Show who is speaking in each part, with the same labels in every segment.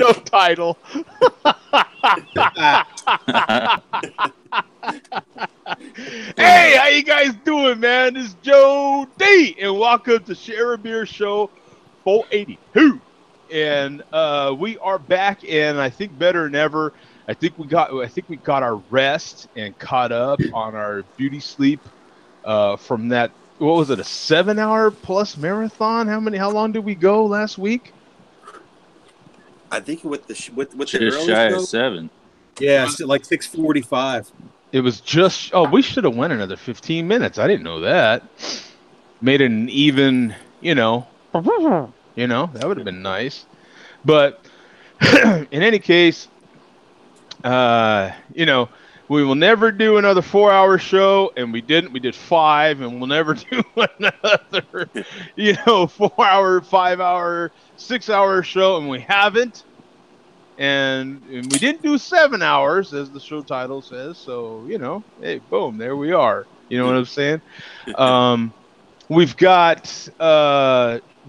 Speaker 1: show title. Hey, how you guys doing, man? This is Joe D, and welcome to Share a Beer Show 482. And we are back, and I think better than ever. I think we got our rest and caught up on our beauty sleep from that. What was it? A 7-hour plus marathon? How long did we go last week?
Speaker 2: I think with the
Speaker 3: just shy of 7.
Speaker 4: Yeah, it's like 6:45.
Speaker 1: It was just. Oh, we should have went another 15 minutes. I didn't know that. Made it an even. That would have been nice. But in any case, we will never do another 4-hour show, and we didn't. We did 5, and we'll never do another, 4-hour, 5-hour, 6-hour show, and we haven't. And we didn't do 7 hours, as the show title says. So, hey, boom, there we are. You know what I'm saying? We've got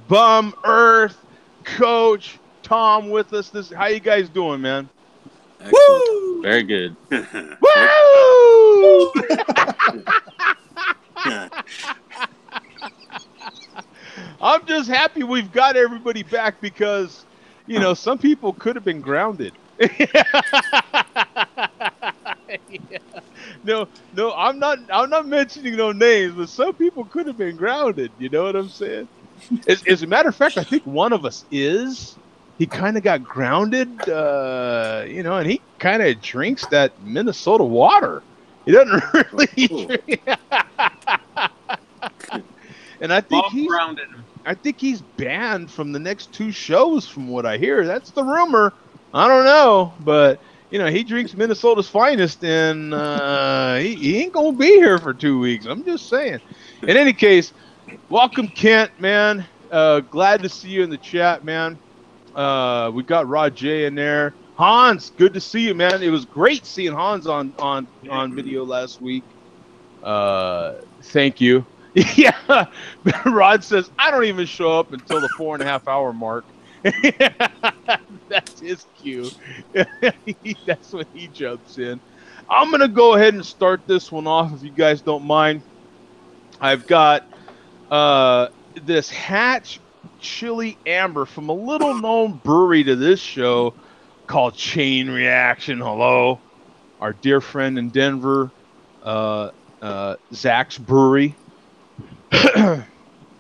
Speaker 1: Bum Earth Coach Tom with us. How you guys doing, man?
Speaker 3: Excellent. Woo! Very good.
Speaker 1: Woo! I'm just happy we've got everybody back because, some people could have been grounded. No, I'm not mentioning no names, but some people could have been grounded. You know what I'm saying? As a matter of fact, I think one of us is. He kind of got grounded, and he kind of drinks that Minnesota water. He doesn't really drink. And I think he's banned from the next 2 shows, from what I hear. That's the rumor. I don't know, but he drinks Minnesota's finest, and he ain't gonna be here for 2 weeks. I'm just saying. In any case, welcome, Kent, man. Glad to see you in the chat, man. We got Rod J in there. Hans, good to see you, man. It was great seeing Hans on video last week. Thank you. Yeah, Rod says I don't even show up until the 4.5-hour mark. That's his cue. That's when he jumps in. I'm gonna go ahead and start this one off if you guys don't mind. I've got this Hatch Chili Amber from a little known brewery to this show called Chain Reaction. Hello, our dear friend in Denver, Zach's Brewery.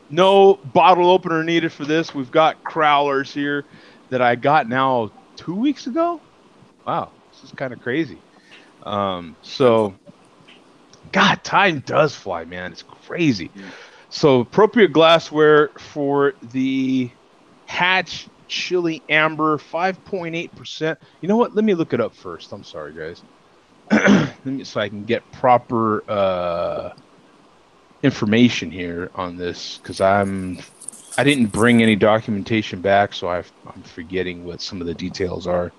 Speaker 1: No bottle opener needed for this. We've got crowlers here that I got now 2 weeks ago. Wow, this is kind of crazy. So, God, time does fly, man. It's crazy. So, appropriate glassware for the Hatch Chili Amber, 5.8%. You know what? Let me look it up first. I'm sorry, guys. So I can get proper information here on this, because I didn't bring any documentation back, so I'm forgetting what some of the details are.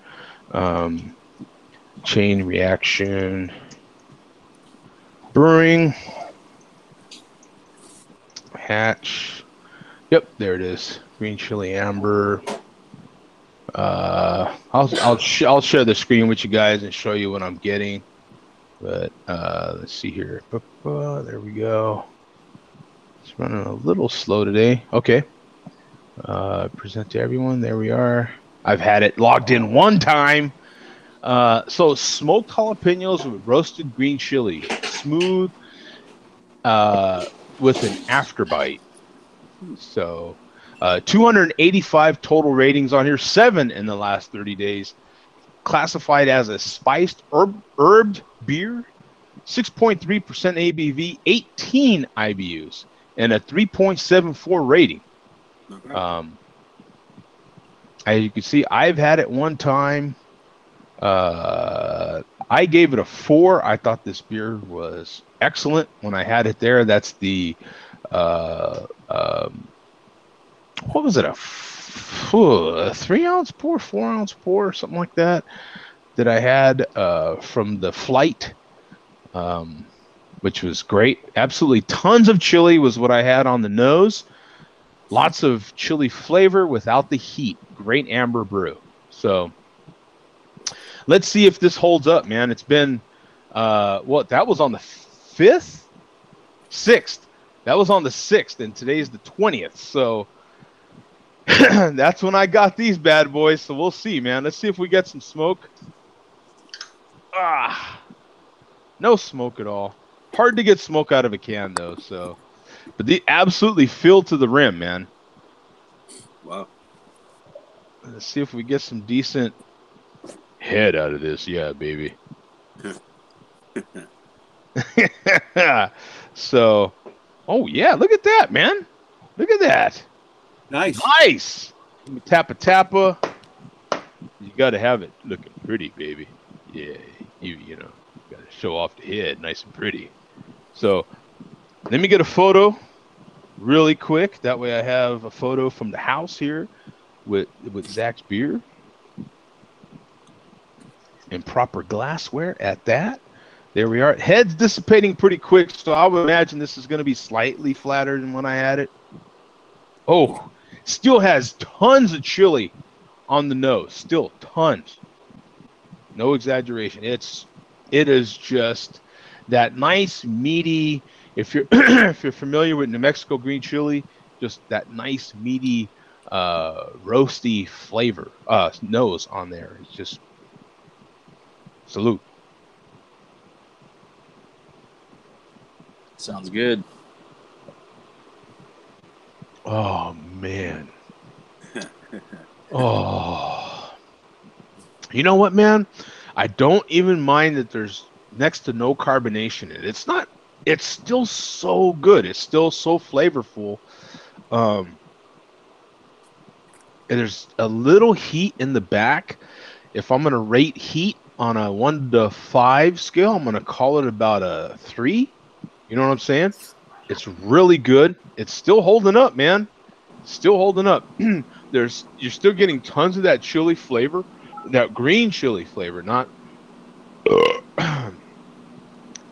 Speaker 1: Chain Reaction Brewing Hatch. Yep, there it is. Green Chili Amber. I'll share the screen with you guys and show you what I'm getting. But let's see here. There we go. It's running a little slow today. Okay. Present to everyone. There we are. I've had it logged in one time. So smoked jalapenos with roasted green chili. Smooth with an afterbite. So 285 total ratings on here. 7 in the last 30 days. Classified as a spiced herbed beer. 6.3% ABV. 18 IBUs. And a 3.74 rating. Okay. As you can see, I've had it one time. I gave it a 4. I thought this beer was excellent when I had it there. That's the what was it? A 3-ounce pour, 4-ounce pour, something like that. That I had from the flight, which was great. Absolutely tons of chili was what I had on the nose. Lots of chili flavor without the heat. Great amber brew. So let's see if this holds up, man. It's been what, that was on the 5th? 6th. That was on the 6th, and today's the 20th. So that's when I got these bad boys. So we'll see, man. Let's see if we get some smoke. No smoke at all. Hard to get smoke out of a can though, so but they absolutely filled to the rim, man.
Speaker 2: Wow.
Speaker 1: Let's see if we get some decent head out of this. Yeah, baby. So, oh yeah, look at that, man. Look at that.
Speaker 4: Nice.
Speaker 1: Nice. Tappa. You got to have it looking pretty, baby. Yeah, you know, got to show off the head, nice and pretty. So, let me get a photo really quick. That way, I have a photo from the house here with Zach's beer in proper glassware. At that, there we are. Head's dissipating pretty quick, so I would imagine this is going to be slightly flatter than when I had it. Oh, still has tons of chili on the nose. Still tons. No exaggeration. It is just that nice meaty. If you're if you're familiar with New Mexico green chili, just that nice meaty, roasty flavor. Nose on there. It's just salute.
Speaker 3: Sounds good.
Speaker 1: Oh man. Oh. You know what, man? I don't even mind that there's next to no carbonation in it. It's still so good. It's still so flavorful. And there's a little heat in the back. If I'm gonna rate heat on a 1 to 5 scale, I'm gonna call it about a 3. You know what I'm saying? It's really good. It's still holding up, man. Still holding up. You're still getting tons of that chili flavor, that green chili flavor. Not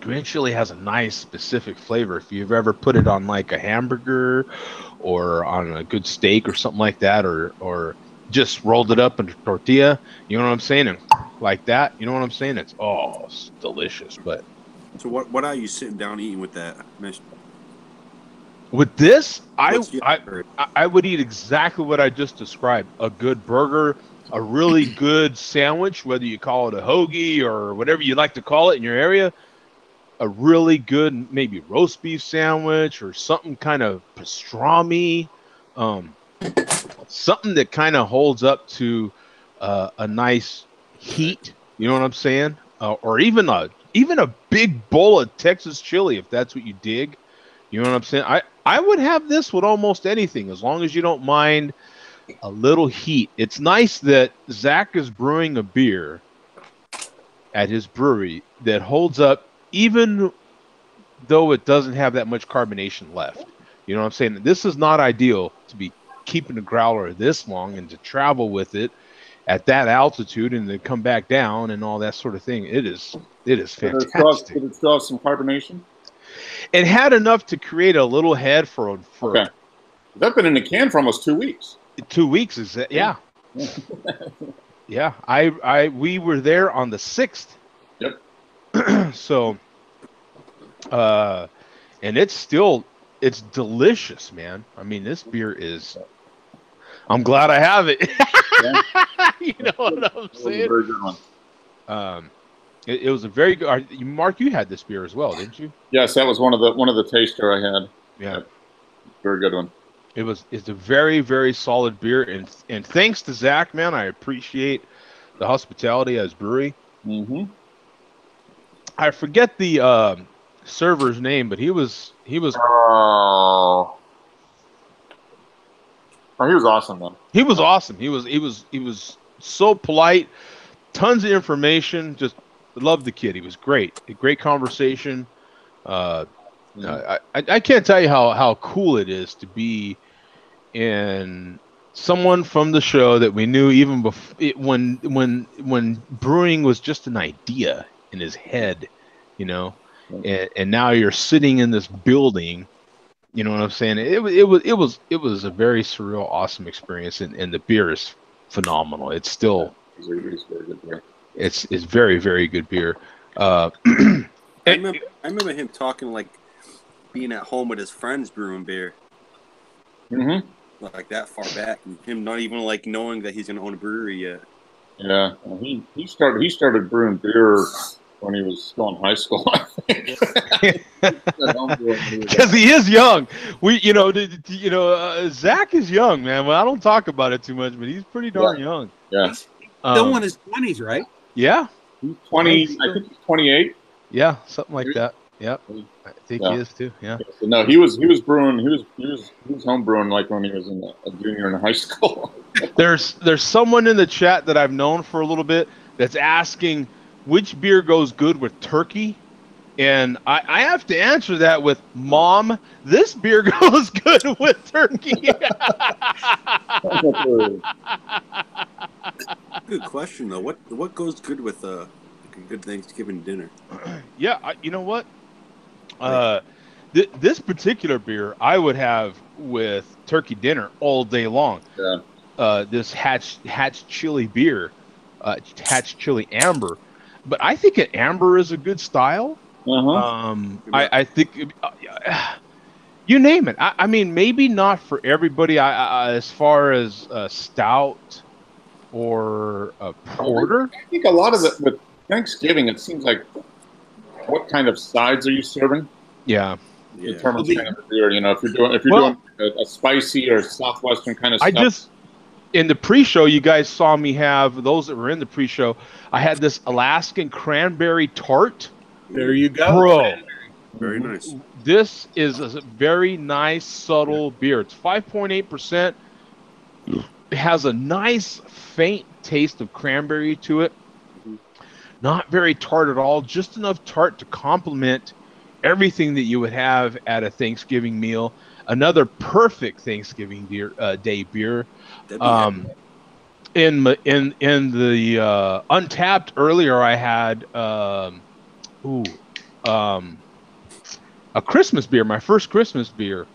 Speaker 1: green chili has a nice specific flavor. If you've ever put it on like a hamburger or on a good steak or something like that, or just rolled it up in a tortilla, you know what I'm saying? And like that, you know what I'm saying? It's delicious. But
Speaker 2: So what are you sitting down eating with that?
Speaker 1: with this,
Speaker 2: What's your-
Speaker 1: I would eat exactly what I just described. A good burger, a really good sandwich, whether you call it a hoagie or whatever you like to call it in your area. A really good maybe roast beef sandwich or something kind of pastrami. Something that kind of holds up to a nice heat. You know what I'm saying? Or even a big bowl of Texas chili if that's what you dig. You know what I'm saying? I would have this with almost anything as long as you don't mind a little heat. It's nice that Zach is brewing a beer at his brewery that holds up even though it doesn't have that much carbonation left. You know what I'm saying? This is not ideal to be keeping a growler this long and to travel with it at that altitude and then come back down and all that sort of thing. It is fantastic.
Speaker 5: Did it still have some carbonation?
Speaker 1: It had enough to create a little head for
Speaker 5: Okay. That's been in the can for almost 2 weeks.
Speaker 1: 2 weeks. Is that? Yeah. Yeah. We were there on the 6th.
Speaker 5: Yep.
Speaker 1: So, and it's delicious, man. I mean, this beer is. I'm glad I have it.
Speaker 5: Yeah.
Speaker 1: You know what I'm saying?
Speaker 5: Very good one.
Speaker 1: It was a very good. Mark, you had this beer as well, didn't you?
Speaker 5: Yes, that was one of the taster I had.
Speaker 1: Yeah.
Speaker 5: Very good one.
Speaker 1: It's a very, very solid beer, and thanks to Zach, man, I appreciate the hospitality at his brewery.
Speaker 5: Mm-hmm.
Speaker 1: I forget the server's name, but he was
Speaker 5: He was awesome, man.
Speaker 1: He was awesome. He was so polite, tons of information. Just loved the kid. He was great. A great conversation. I can't tell you how cool it is to be in someone from the show that we knew even before when brewing was just an idea in his head, you know, and now you're sitting in this building. You know what I'm saying? It was a very surreal, awesome experience, and the beer is phenomenal. It's still
Speaker 5: He's very good beer.
Speaker 1: it's very, very good beer.
Speaker 2: I remember him talking like being at home with his friends brewing beer,
Speaker 5: Mm-hmm.
Speaker 2: like that far back, and him not even like knowing that he's gonna own a brewery yet.
Speaker 5: Yeah, well, he started brewing beer when he was still in high school. I think.
Speaker 1: Because he is young. Zach is young, man. Well, I don't talk about it too much, but he's pretty darn young.
Speaker 5: Yeah,
Speaker 4: He's still in his 20s, right?
Speaker 1: Yeah.
Speaker 5: he's 20. I think he's 28.
Speaker 1: Yeah, something like that. Yep. I think he is too. Yeah.
Speaker 5: So, no, he was brewing. He was home brewing like when he was a junior in high school.
Speaker 1: There's someone in the chat that I've known for a little bit that's asking which beer goes good with turkey. And I have to answer that with, Mom, this beer goes good with turkey.
Speaker 2: Good question though. What goes good with a good Thanksgiving dinner?
Speaker 1: Yeah, you know what? This particular beer I would have with turkey dinner all day long.
Speaker 5: Yeah.
Speaker 1: This Hatch Chili beer, Hatch Chili Amber. But I think an amber is a good style.
Speaker 5: Uh-huh.
Speaker 1: I think you name it. I mean, maybe not for everybody. As far as stout or a porter.
Speaker 5: I think a lot of it with Thanksgiving, it seems like what kind of sides are you serving?
Speaker 1: Yeah.
Speaker 5: Determines kind of the beer. You know, if you're doing a spicy or southwestern kind of stuff.
Speaker 1: In the pre-show, you guys saw me have, those that were in the pre-show, I had this Alaskan cranberry tart.
Speaker 4: There you go.
Speaker 1: Bro.
Speaker 2: Very nice.
Speaker 1: This is a very nice, subtle beer. It's 5.8%. It has a nice, faint taste of cranberry to it. Not very tart at all. Just enough tart to complement everything that you would have at a Thanksgiving meal. Another perfect Thanksgiving day beer. In the Untapped earlier, I had a Christmas beer, my first Christmas beer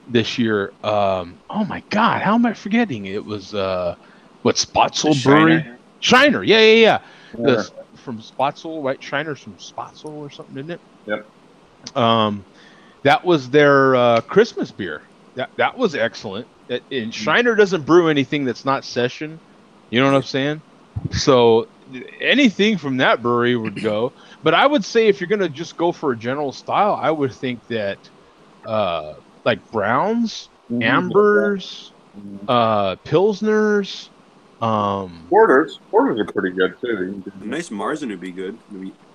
Speaker 1: this year. Oh my God, how am I forgetting? It was what Spotzel Brewery? Shiner. Yeah. From Spotzel, right? Shiner's from Spotzel or something, isn't it?
Speaker 5: Yep.
Speaker 1: That was their Christmas beer. That was excellent. And Shiner doesn't brew anything that's not session. You know what I'm saying? So anything from that brewery would go. But I would say if you're going to just go for a general style, I would think that like browns, ambers, pilsners,
Speaker 5: porters are pretty good too.
Speaker 2: A nice Marzen would be good.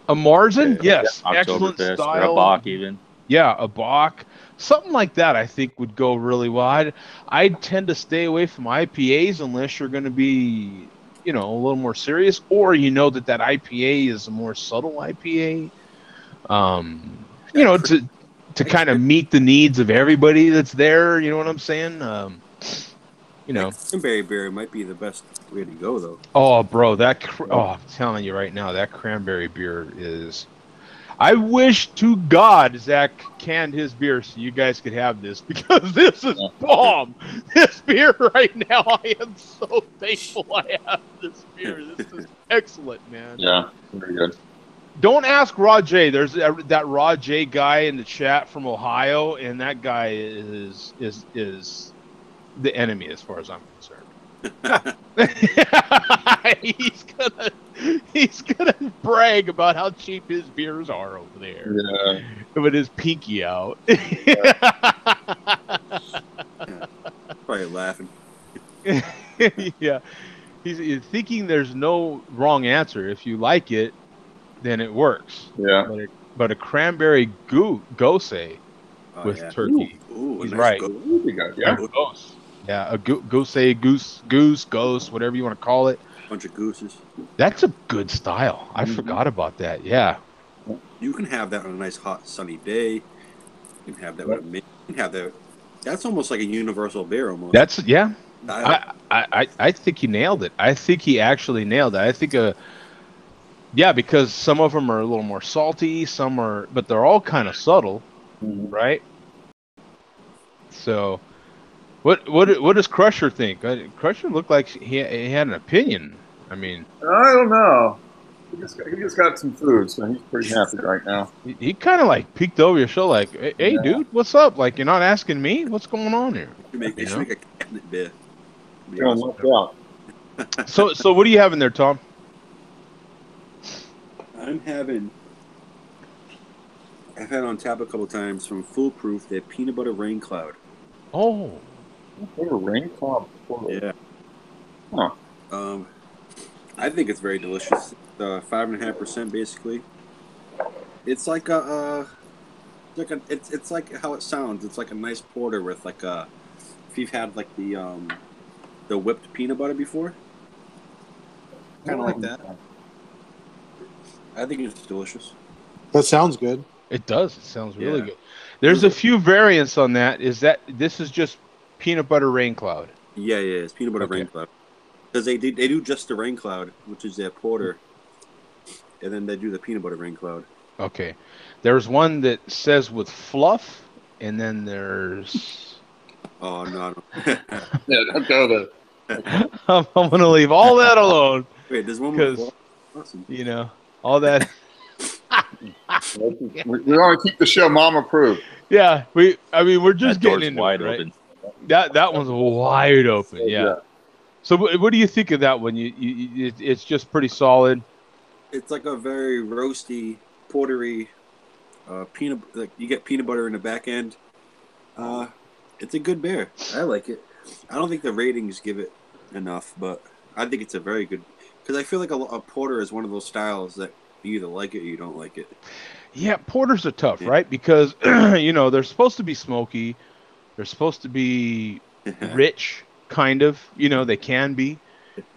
Speaker 1: A Marzen, yes, excellent style.
Speaker 3: Or a Bach even.
Speaker 1: Yeah, a Bach. Something like that, I think, would go really well. I'd tend to stay away from IPAs unless you're going to be, a little more serious, or that IPA is a more subtle IPA. To kind of meet the needs of everybody that's there. You know what I'm saying?
Speaker 2: Cranberry beer might be the best way to go, though.
Speaker 1: Oh, bro, I'm telling you right now, that cranberry beer is. I wish to God Zach canned his beer so you guys could have this, because this is bomb. This beer right now, I am so thankful I have this beer. This is excellent, man.
Speaker 5: Yeah, very good.
Speaker 1: Don't ask Rajay. There's that Rajay guy in the chat from Ohio, and that guy is the enemy as far as I'm concerned. he's gonna brag about how cheap his beers are over there.
Speaker 5: Yeah.
Speaker 1: With his pinky out.
Speaker 2: Probably laughing.
Speaker 1: Yeah. He's thinking there's no wrong answer. If you like it, then it works.
Speaker 5: Yeah.
Speaker 1: But a cranberry gose with turkey.
Speaker 2: Ooh,
Speaker 1: he's
Speaker 2: nice
Speaker 1: right.
Speaker 5: Yeah.
Speaker 1: Gose. Yeah, a ghost, whatever you want to call it.
Speaker 2: Bunch of gooses.
Speaker 1: That's a good style. I forgot about that. Yeah.
Speaker 2: You can have that on a nice hot sunny day. You can have that with a mint. You can have that. That's almost like a universal beer almost. I think he nailed it. I think he actually nailed it. I think because some of them are a little more salty, but they're all kind of subtle, right? So
Speaker 1: What does Crusher think? Crusher looked like he had an opinion. I mean,
Speaker 5: I don't know. He just got some food, so he's pretty happy right now.
Speaker 1: he kind of like peeked over your shoulder, like, "Hey,
Speaker 5: Yeah.
Speaker 1: dude, what's up? Like, you're not asking me? What's going on here?"
Speaker 2: They should make a catnip beer.
Speaker 5: Feeling left out.
Speaker 1: So what do you have in there, Tom?
Speaker 2: I've had on tap a couple times from Foolproof their peanut butter rain cloud.
Speaker 1: Oh,
Speaker 5: What a rain cloud.
Speaker 2: Yeah.
Speaker 5: Huh.
Speaker 2: I think it's very delicious. 5.5% basically. It's like it's like how it sounds. It's like a nice porter with like if you've had like the whipped peanut butter before, kind of like that. I think it's delicious.
Speaker 6: That sounds good.
Speaker 1: it does. It sounds really
Speaker 2: Yeah.
Speaker 1: good. There's a few variants on that. This is just peanut butter rain cloud?
Speaker 2: Yeah, it's peanut butter
Speaker 1: Okay.
Speaker 2: rain cloud. Because they do just the rain cloud, which is their porter, and then they do the peanut butter rain cloud.
Speaker 1: Okay. There's one that says with fluff, and then there's.
Speaker 2: Oh no!
Speaker 5: Yeah, don't go there.
Speaker 1: I'm going to leave all that alone
Speaker 2: Wait, there's one
Speaker 1: because
Speaker 2: more. Awesome.
Speaker 1: all that.
Speaker 5: We want to keep the show mom approved.
Speaker 1: Yeah, we're just
Speaker 3: That door's
Speaker 1: getting into
Speaker 3: wide
Speaker 1: it, right?
Speaker 3: open.
Speaker 1: That one's wide open. Yeah. So what do you think of that one? It's just pretty solid.
Speaker 2: It's like a very roasty, portery peanut. Like you get peanut butter in the back end. It's a good beer. I like it. I don't think the ratings give it enough, but I think it's a very good. Because I feel like a porter is one of those styles that you either like it or you don't like it.
Speaker 1: Yeah, porters are tough,
Speaker 2: Yeah.
Speaker 1: right? Because they're supposed to be smoky, they're supposed to be rich, kind of. They can be,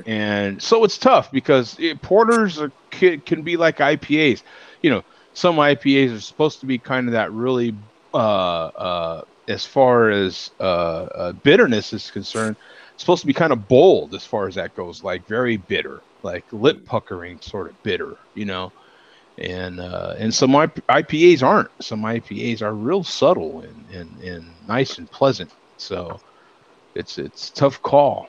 Speaker 1: and so it's tough because porters can be like IPAs. Some IPAs are supposed to be kind of that really, as far as bitterness is concerned, supposed to be kind of bold as far as that goes, like very bitter, like lip puckering sort of bitter, and some IPAs aren't. Some IPAs are real subtle and nice and pleasant. So it's a tough call.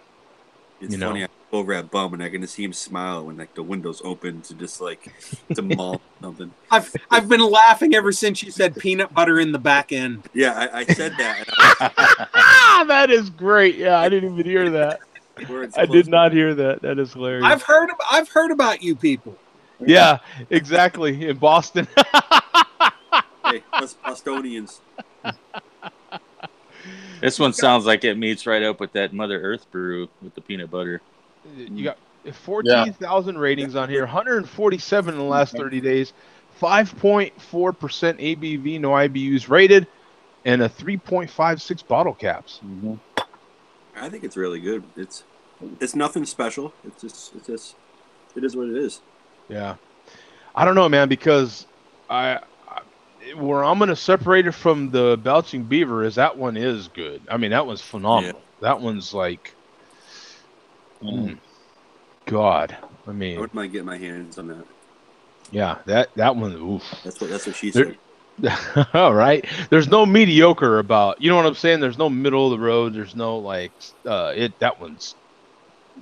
Speaker 2: It's funny. I go over at Bum and I can see him smile when like the windows open to just like to maul something.
Speaker 4: I've been laughing ever since you said peanut butter in the back end.
Speaker 2: Yeah, I said that. And
Speaker 1: That is great. Yeah, I didn't even hear that. I did not hear that. That is hilarious.
Speaker 4: I've heard about you people.
Speaker 1: Yeah, exactly. In Boston.
Speaker 2: Hey, us Bostonians.
Speaker 3: This one sounds like it meets right up with that Mother Earth brew with the peanut butter.
Speaker 1: You got 14,000 ratings on here, 147 in the last 30 days, 5.4% ABV, no IBUs rated, and a 3.56 bottle caps.
Speaker 5: Mm-hmm.
Speaker 2: I think it's really good. It's nothing special. It is what it is.
Speaker 1: Yeah. I don't know, man, because where I'm going to separate it from the Belching Beaver is that one is good. I mean, that one's phenomenal. Yeah. That one's like, God. I mean,
Speaker 2: I wouldn't mind getting my hands on that.
Speaker 1: Yeah, that one. Oof.
Speaker 2: That's what she said.
Speaker 1: All right. There's no mediocre about. You know what I'm saying? There's no middle of the road. There's no like That one's,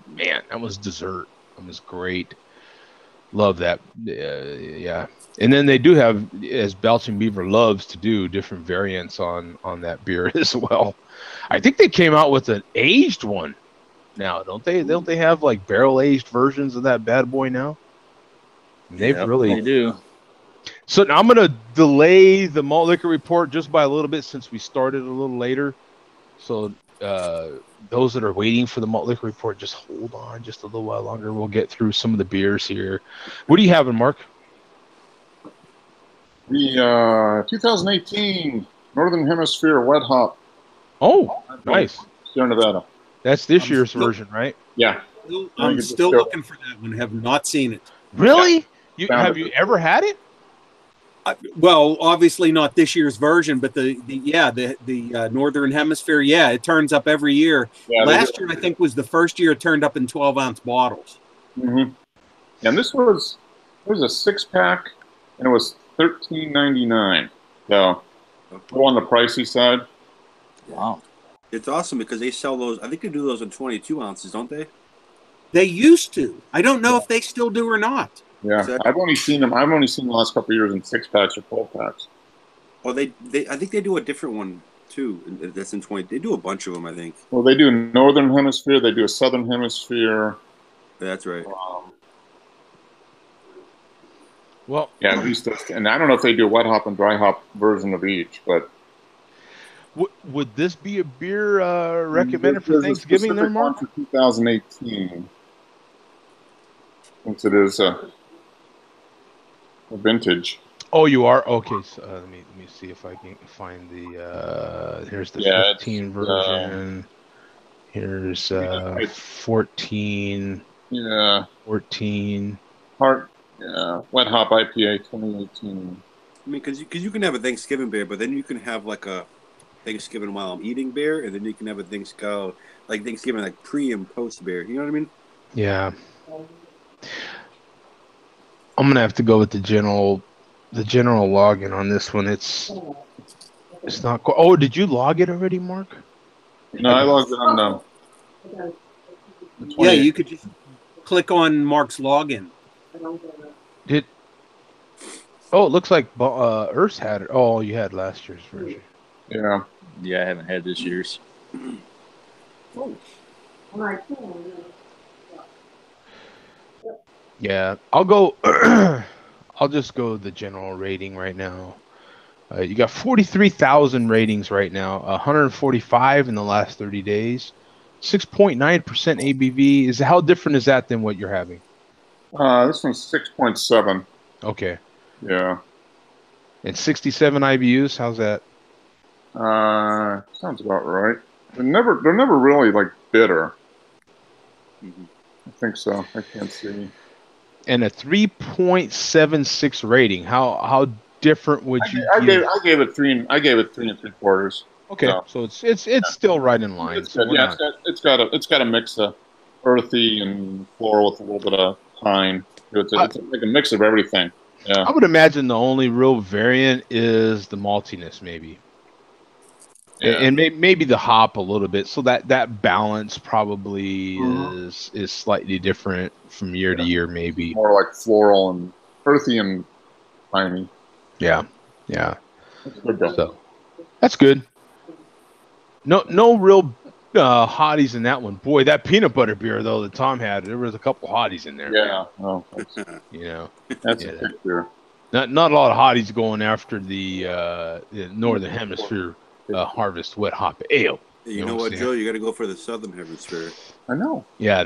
Speaker 1: man. That was dessert. That was great. Love that. Yeah. And then they do have, as Belching Beaver loves to do, different variants on that beer as well. I think they came out with an aged one now, don't they? Don't they have like barrel aged versions of that bad boy now? They
Speaker 3: do.
Speaker 1: So now I'm going to delay the malt liquor report just by a little bit since we started a little later. So those that are waiting for the malt liquor report, just hold on just a little while longer. We'll get through some of the beers here. What are you having, Mark?
Speaker 5: The 2018 Northern Hemisphere Wet Hop.
Speaker 1: Oh, nice.
Speaker 5: Sierra Nevada.
Speaker 1: That's this year's version, right?
Speaker 5: Yeah.
Speaker 4: I'm still looking for that one. Have not seen it.
Speaker 1: Really? Have you ever had it?
Speaker 4: Well, obviously not this year's version, but the Northern Hemisphere. Yeah, it turns up every year. Yeah, last year, I think, was the first year it turned up in 12-ounce bottles.
Speaker 5: Mm-hmm. And this was a 6-pack, and it was $13.99. So, go on the pricey side.
Speaker 3: Wow.
Speaker 2: It's awesome because they sell those. I think they do those in 22 ounces, don't they?
Speaker 4: They used to. I don't know if they still do or not.
Speaker 5: Yeah,
Speaker 2: Exactly.
Speaker 5: I've only seen them. I've only seen the last couple of years in 6-packs or 12-packs.
Speaker 2: Oh, they. I think they do a different one too. That's in 20. They do a bunch of them, I think.
Speaker 5: Well, they do a Northern Hemisphere. They do a Southern Hemisphere.
Speaker 2: That's right.
Speaker 1: Well,
Speaker 5: Yeah, at least that's, and I don't know if they do a wet hop and dry hop version of each, but
Speaker 1: would this be a beer recommended for
Speaker 5: there's a
Speaker 1: Thanksgiving there,
Speaker 5: specific one
Speaker 1: Mark?
Speaker 5: for 2018, since it is a vintage.
Speaker 1: Oh, you are? Okay, so let me see if I can find the here's the 15 version. Here's 14.
Speaker 5: Yeah.
Speaker 1: 14.
Speaker 5: Wet hop IPA 2018.
Speaker 2: I mean, because you can have a Thanksgiving beer, but then you can have like a Thanksgiving while I'm eating beer, and then you can have a Thanksgiving like pre and post beer. You know what I mean?
Speaker 1: Yeah. I'm gonna have to go with the general login on this one. It's not. Oh, did you log it already, Mark?
Speaker 5: No, I logged it on.
Speaker 4: Yeah, you could just click on Mark's login.
Speaker 1: Oh, it looks like Earth had it. Oh, you had last year's version.
Speaker 5: Yeah.
Speaker 3: Yeah, I haven't had this year's.
Speaker 1: Yeah, I'll go. I'll just go the general rating right now. You got 43,000 ratings right now, 145 in the last 30 days, 6.9% ABV. How different is that than what you're having?
Speaker 5: This one's 6.7.
Speaker 1: Okay.
Speaker 5: Yeah.
Speaker 1: And 67 IBUs. How's that?
Speaker 5: Sounds about right. They're never really like bitter.
Speaker 2: Mm-hmm.
Speaker 5: I think so. I can't see.
Speaker 1: And a 3.76 rating. How different would you?
Speaker 5: I gave it 3 3.75.
Speaker 1: Okay, so it's still right in line.
Speaker 5: It's good. Yeah, it's got a mix of earthy and floral with a little bit of pine. It's like a mix of everything. Yeah.
Speaker 1: I would imagine the only real variant is the maltiness, maybe. Yeah. And maybe the hop a little bit, so that balance probably is slightly different from year to year, maybe.
Speaker 5: More like floral and earthy and piney.
Speaker 1: Yeah.
Speaker 5: That's good though.
Speaker 1: So that's good. No real hotties in that one. Boy, that peanut butter beer though that Tom had, there was a couple hotties in there.
Speaker 5: Yeah. Oh, that's a good beer.
Speaker 1: Not a lot of hotties going after the Northern Hemisphere harvest wet hop ale.
Speaker 2: You know what, Joe? You got to go for the Southern Hemisphere.
Speaker 5: I know.
Speaker 1: Yeah,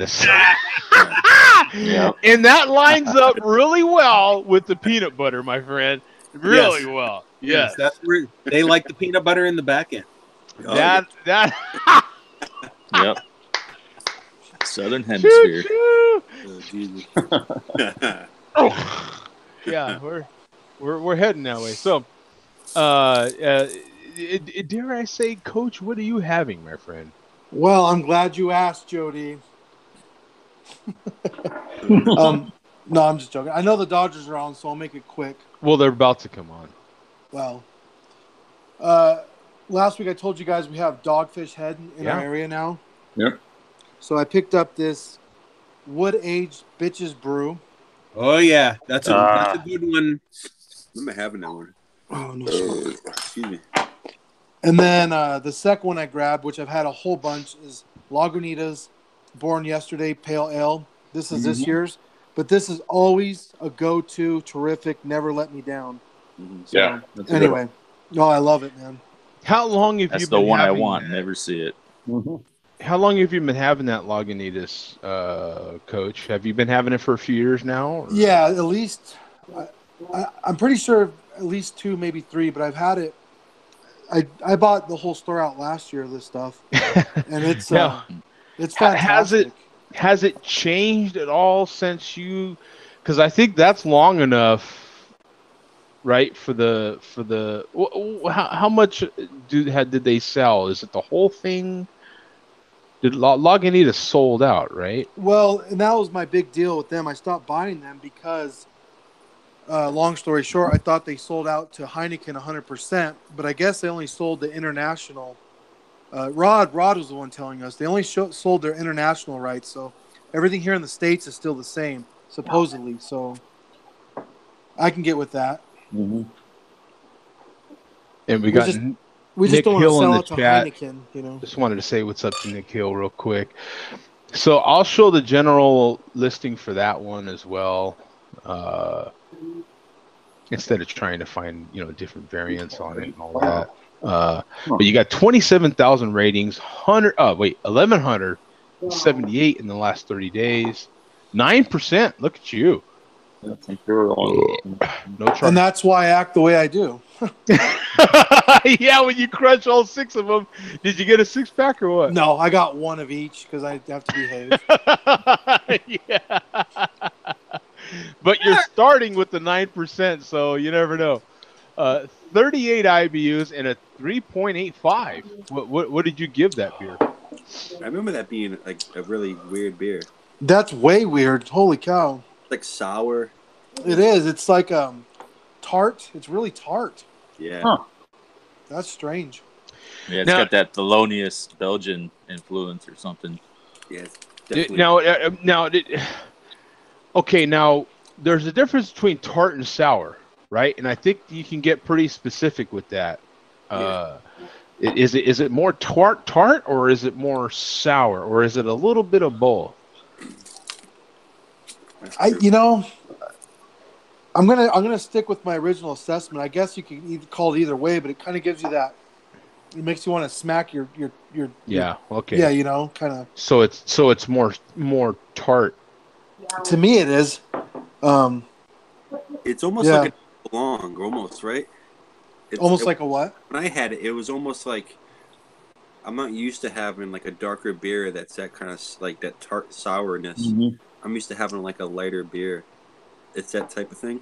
Speaker 1: yeah. And that lines up really well with the peanut butter, my friend. Really well. Yes.
Speaker 4: That's where they like the peanut butter in the back end.
Speaker 1: That.
Speaker 3: Yep. Southern Hemisphere.
Speaker 1: Yeah, we're heading that way. So, dare I say, Coach, what are you having, my friend?
Speaker 6: Well, I'm glad you asked, Jody. No, I'm just joking. I know the Dodgers are on, so I'll make it quick.
Speaker 1: Well, they're about to come on.
Speaker 6: Well, last week I told you guys we have Dogfish Head in our area now.
Speaker 5: Yep.
Speaker 6: So I picked up this wood-aged bitches brew.
Speaker 4: Oh yeah, that's a good one.
Speaker 2: I'm having that one.
Speaker 6: Oh no!
Speaker 2: Excuse me.
Speaker 6: And then the second one I grabbed, which I've had a whole bunch, is Lagunitas Born Yesterday Pale Ale. This is this year's, but this is always a go-to, terrific, never let me down. So,
Speaker 5: yeah.
Speaker 6: Anyway, I love it, man.
Speaker 1: How long have you been
Speaker 3: That's the one I
Speaker 1: having
Speaker 3: want.
Speaker 1: that?
Speaker 3: Never see it.
Speaker 5: Mm-hmm.
Speaker 1: How long have you been having that Lagunitas, Coach? Have you been having it for a few years now? Or?
Speaker 6: Yeah, at least. I'm pretty sure at least 2, maybe 3, but I've had it. I bought the whole store out last year. This stuff, and it's fantastic.
Speaker 1: Has it changed at all since you? Because I think that's long enough, right? For the how much did they sell? Is it the whole thing? Did Lagunitas sold out, right?
Speaker 6: Well, and that was my big deal with them. I stopped buying them because, long story short, I thought they sold out to Heineken 100%, but I guess they only sold the international Rod was the one telling us they only sold their international rights, so everything here in the States is still the same, supposedly. So I can get with that.
Speaker 5: Mm-hmm.
Speaker 1: And we
Speaker 6: just don't want to
Speaker 1: Hill in
Speaker 6: sell
Speaker 1: the
Speaker 6: out to
Speaker 1: chat.
Speaker 6: Heineken, you know.
Speaker 1: Just wanted to say what's up to Nick Hill real quick. So I'll show the general listing for that one as well, instead of trying to find different variants on it and all that. But you got 27,000 ratings, 1,178 in the last 30 days, 9%. Look at you.
Speaker 5: That's imperial.
Speaker 1: No charge.
Speaker 6: And that's why I act the way I do.
Speaker 1: Yeah, when you crunch all 6 of them, did you get a 6-pack or what?
Speaker 6: No, I got one of each because I have to behave.
Speaker 1: Yeah. But you're starting with the 9%, so you never know. 38 IBUs and a 3.85. What did you give that beer?
Speaker 2: I remember that being like a really weird beer.
Speaker 6: That's way weird. Holy cow.
Speaker 2: Like sour.
Speaker 6: It is. It's like tart. It's really tart.
Speaker 2: Yeah.
Speaker 5: Huh.
Speaker 6: That's strange.
Speaker 3: Yeah, it's got that Thelonious Belgian influence or something.
Speaker 2: Yeah.
Speaker 1: Now there's a difference between tart and sour, right? And I think you can get pretty specific with that.
Speaker 2: Yeah.
Speaker 1: Is it more tart or is it more sour or is it a little bit of both?
Speaker 6: I'm gonna stick with my original assessment. I guess you could call it either way, but it kind of gives you that. It makes you want to smack your
Speaker 1: Yeah. Okay.
Speaker 6: Yeah, kind of.
Speaker 1: So it's more tart.
Speaker 6: To me, it is.
Speaker 2: It's almost like a long, almost, right?
Speaker 6: Like a what?
Speaker 2: When I had it, it was almost like I'm not used to having like a darker beer that's that kind of like that tart sourness.
Speaker 5: Mm-hmm.
Speaker 2: I'm used to having like a lighter beer. It's that type of thing.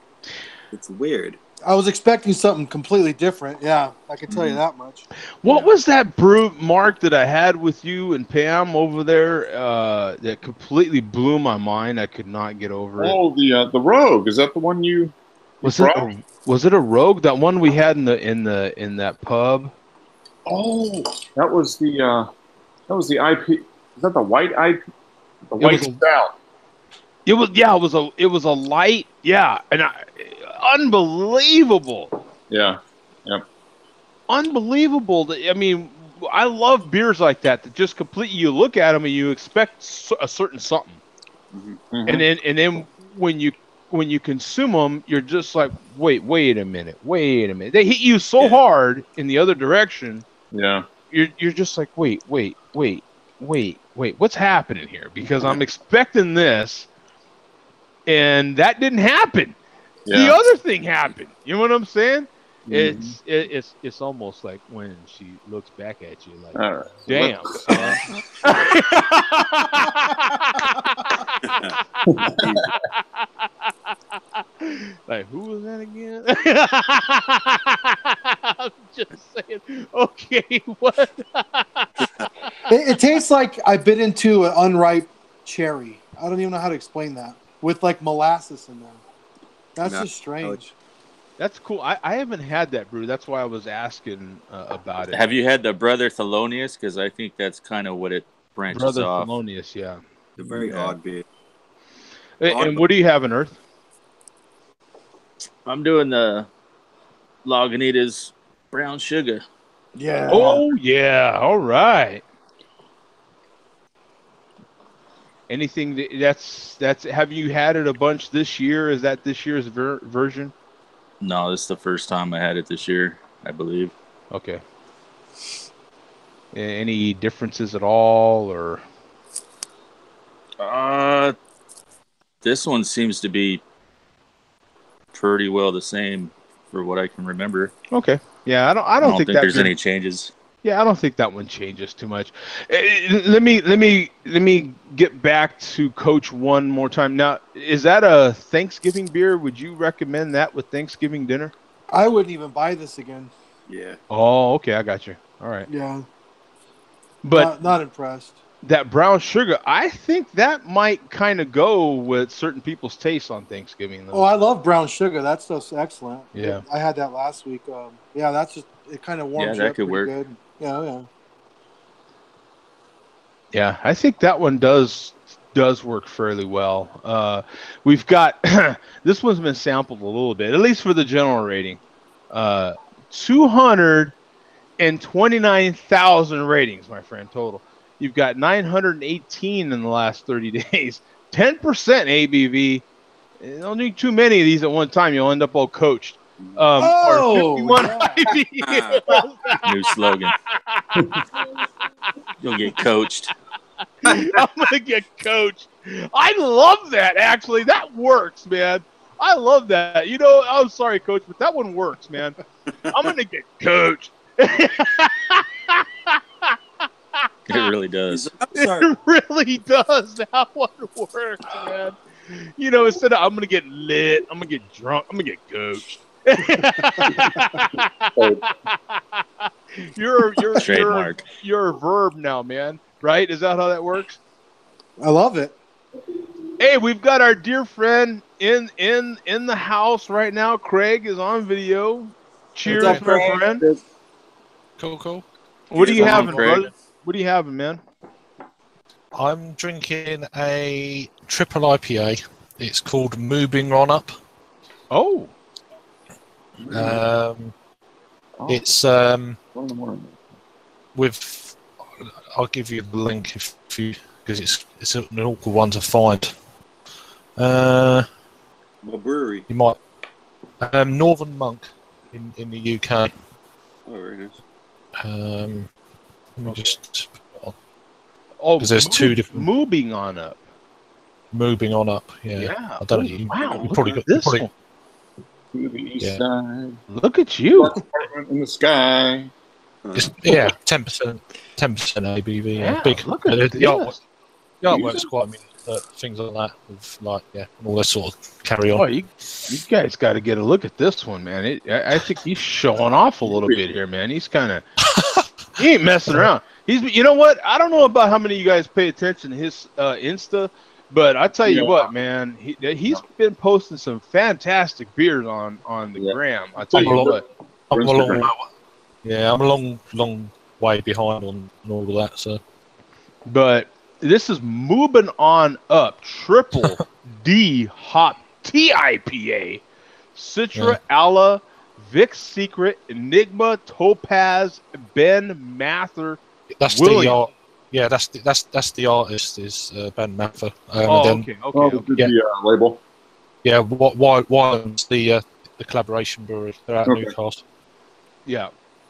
Speaker 2: It's weird.
Speaker 6: I was expecting something completely different. Yeah, I can tell you that much.
Speaker 1: What was that brew, Mark, that I had with you and Pam over there that completely blew my mind? I could not get over it.
Speaker 5: Oh, the Rogue. Is that the one you brought?
Speaker 1: Was it a Rogue? That one we had in that pub?
Speaker 5: Oh, that was the IP. Is that the white IP? The white stout.
Speaker 1: It was a light, and unbelievable.
Speaker 5: Yeah. Yep.
Speaker 1: Unbelievable. I mean, I love beers like that just completely. You look at them and you expect a certain something,
Speaker 5: Mm-hmm.
Speaker 1: and then when you consume them, you're just like, wait a minute. They hit you so hard in the other direction.
Speaker 5: Yeah.
Speaker 1: You're just like, wait. What's happening here? Because I'm expecting this. And that didn't happen. Yeah. The other thing happened. You know what I'm saying? Mm-hmm. It's almost like when she looks back at you like, right. Damn. Like, who was that again? I'm just saying. Okay, what?
Speaker 6: It tastes like I bit into an unripe cherry. I don't even know how to explain that. With like molasses in there. That's just strange.
Speaker 1: That's cool. I haven't had that brew. That's why I was asking about it.
Speaker 3: Have you had the Brother Thelonious? Because I think that's kind of what it branches off.
Speaker 1: Brother Thelonious, yeah.
Speaker 2: The very odd beer.
Speaker 1: And what do you have in Earth?
Speaker 3: I'm doing the Lagunitas brown sugar.
Speaker 6: Yeah.
Speaker 1: Oh, yeah. All right. Anything that's have you had it a bunch this year? Is that this year's version?
Speaker 3: No, this is the first time I had it this year, I believe.
Speaker 1: Okay. Any differences at all, or?
Speaker 3: This one seems to be pretty well the same for what I can remember.
Speaker 1: Okay. Yeah, I don't think
Speaker 3: there's any changes.
Speaker 1: Yeah, I don't think that one changes too much. Let me get back to Coach one more time. Now, is that a Thanksgiving beer? Would you recommend that with Thanksgiving dinner?
Speaker 6: I wouldn't even buy this again.
Speaker 2: Yeah.
Speaker 1: Oh, okay, I got you. All right.
Speaker 6: Yeah.
Speaker 1: But
Speaker 6: not impressed.
Speaker 1: That brown sugar, I think that might kind of go with certain people's tastes on Thanksgiving. Though.
Speaker 6: Oh, I love brown sugar. That's just excellent.
Speaker 1: Yeah.
Speaker 6: I had that last week. That's just, it kind of warms you up pretty good. Yeah.
Speaker 1: Yeah, I think that one does work fairly well. We've got this one's been sampled a little bit, at least for the general rating. 229,000 ratings, my friend, total. You've got 918 in the last 30 days. 10% ABV. Don't need too many of these at one time. You'll end up all coached. Or 51 IBUs.
Speaker 3: New slogan. You'll get coached.
Speaker 1: I'm gonna get coached. I love that. Actually, that works, man. I love that. You know, I'm sorry, coach, but that one works, man. I'm gonna get coached.
Speaker 3: It really does.
Speaker 1: It really does. That one works, man. You know, instead of I'm gonna get lit, I'm gonna get drunk, I'm gonna get coached.
Speaker 3: Trademark.
Speaker 1: You're a verb now, man. Right? Is that how that works?
Speaker 6: I love it.
Speaker 1: Hey, we've got our dear friend in the house right now. Craig is on video. Cheers,
Speaker 4: What's up,
Speaker 1: my
Speaker 4: Craig?
Speaker 1: friend.
Speaker 7: Cool.
Speaker 1: What are you
Speaker 3: Cheers,
Speaker 1: having,
Speaker 3: Craig.
Speaker 1: brother? What are you having, man?
Speaker 7: I'm drinking a triple IPA. It's called Moving On Up.
Speaker 1: Oh,
Speaker 7: It's with. I'll give you the link if you because it's an awkward one to find.
Speaker 2: What brewery?
Speaker 7: You might Northern Monk in the UK.
Speaker 2: Oh, very nice.
Speaker 7: Let me just.
Speaker 1: oh,
Speaker 7: 'Cause there's two different-
Speaker 1: moving on up.
Speaker 7: Moving On Up. Yeah.
Speaker 1: Yeah.
Speaker 7: I don't know.
Speaker 1: Oh,
Speaker 7: You,
Speaker 1: wow.
Speaker 7: you
Speaker 1: Look
Speaker 7: probably
Speaker 1: at
Speaker 7: got
Speaker 1: this
Speaker 7: probably,
Speaker 1: one.
Speaker 5: To the east
Speaker 7: Yeah.
Speaker 5: side,
Speaker 1: Look at you.
Speaker 5: apartment in the sky.
Speaker 7: It's, yeah, 10% ABV.
Speaker 1: Yeah,
Speaker 7: Big.
Speaker 1: look at
Speaker 7: the
Speaker 1: this.
Speaker 7: artwork's quite. I mean, things like that with like and all this sort of carry on.
Speaker 1: Oh, you guys got to get a look at this one, man. I think he's showing off a little bit here, man. He's kind of he ain't messing around. You know what? I don't know about how many of you guys pay attention to his Insta, but I tell you what, man, he's been posting some fantastic beers on the gram. I tell you what.
Speaker 7: I'm a long, I'm a long way behind on all of that. So,
Speaker 1: But this is moving on up. Triple D hop TIPA. Citra, Ala, Vic's Secret, Enigma, Topaz, Ben Mather.
Speaker 7: that's
Speaker 1: William.
Speaker 7: the art. Yeah, that's the artist is Ben Mather.
Speaker 1: Oh,
Speaker 7: and then,
Speaker 5: Oh, the label.
Speaker 7: yeah, Wyland's the collaboration brewery. They're out of
Speaker 5: Okay.
Speaker 7: Newcastle.
Speaker 1: Yeah.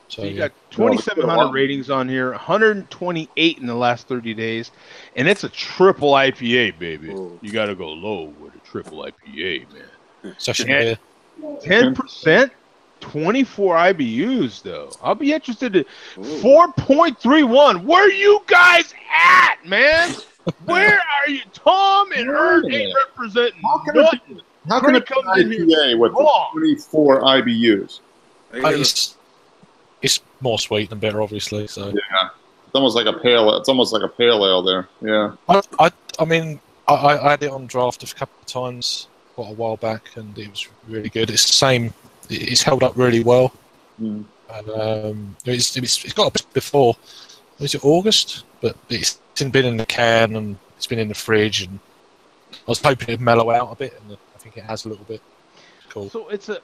Speaker 7: So
Speaker 1: So you
Speaker 7: yeah.
Speaker 1: got 2,700 ratings on here, 128 in the last 30 days, and it's a triple IPA, baby.
Speaker 2: Oh.
Speaker 1: You got to go low with a triple IPA, man.
Speaker 7: Session
Speaker 1: Yeah.
Speaker 7: beer.
Speaker 1: 10%, 24 IBUs, though. I'll be interested in
Speaker 2: Ooh.
Speaker 1: 4.31. Where you guys at, man? Where are you? Tom and Ern ain't representing nothing.
Speaker 5: How can it
Speaker 1: Craig
Speaker 5: come
Speaker 1: comes in here
Speaker 5: IPA with
Speaker 1: wrong.
Speaker 5: 24 IBUs?
Speaker 2: I gotta-
Speaker 7: It's more sweet than bitter, obviously. So
Speaker 5: Yeah, it's almost like a pale. It's almost like a pale ale there. Yeah.
Speaker 7: I mean, I had it on draft a couple of times quite a while back, and it was really good. It's the same. It's held up really well.
Speaker 5: Mm.
Speaker 7: And it's got a bit before. Was it August? But it's been in the can and it's been in the fridge, and I was hoping it'd mellow out a bit, and I think it has a little bit. Cool.
Speaker 1: So it's a.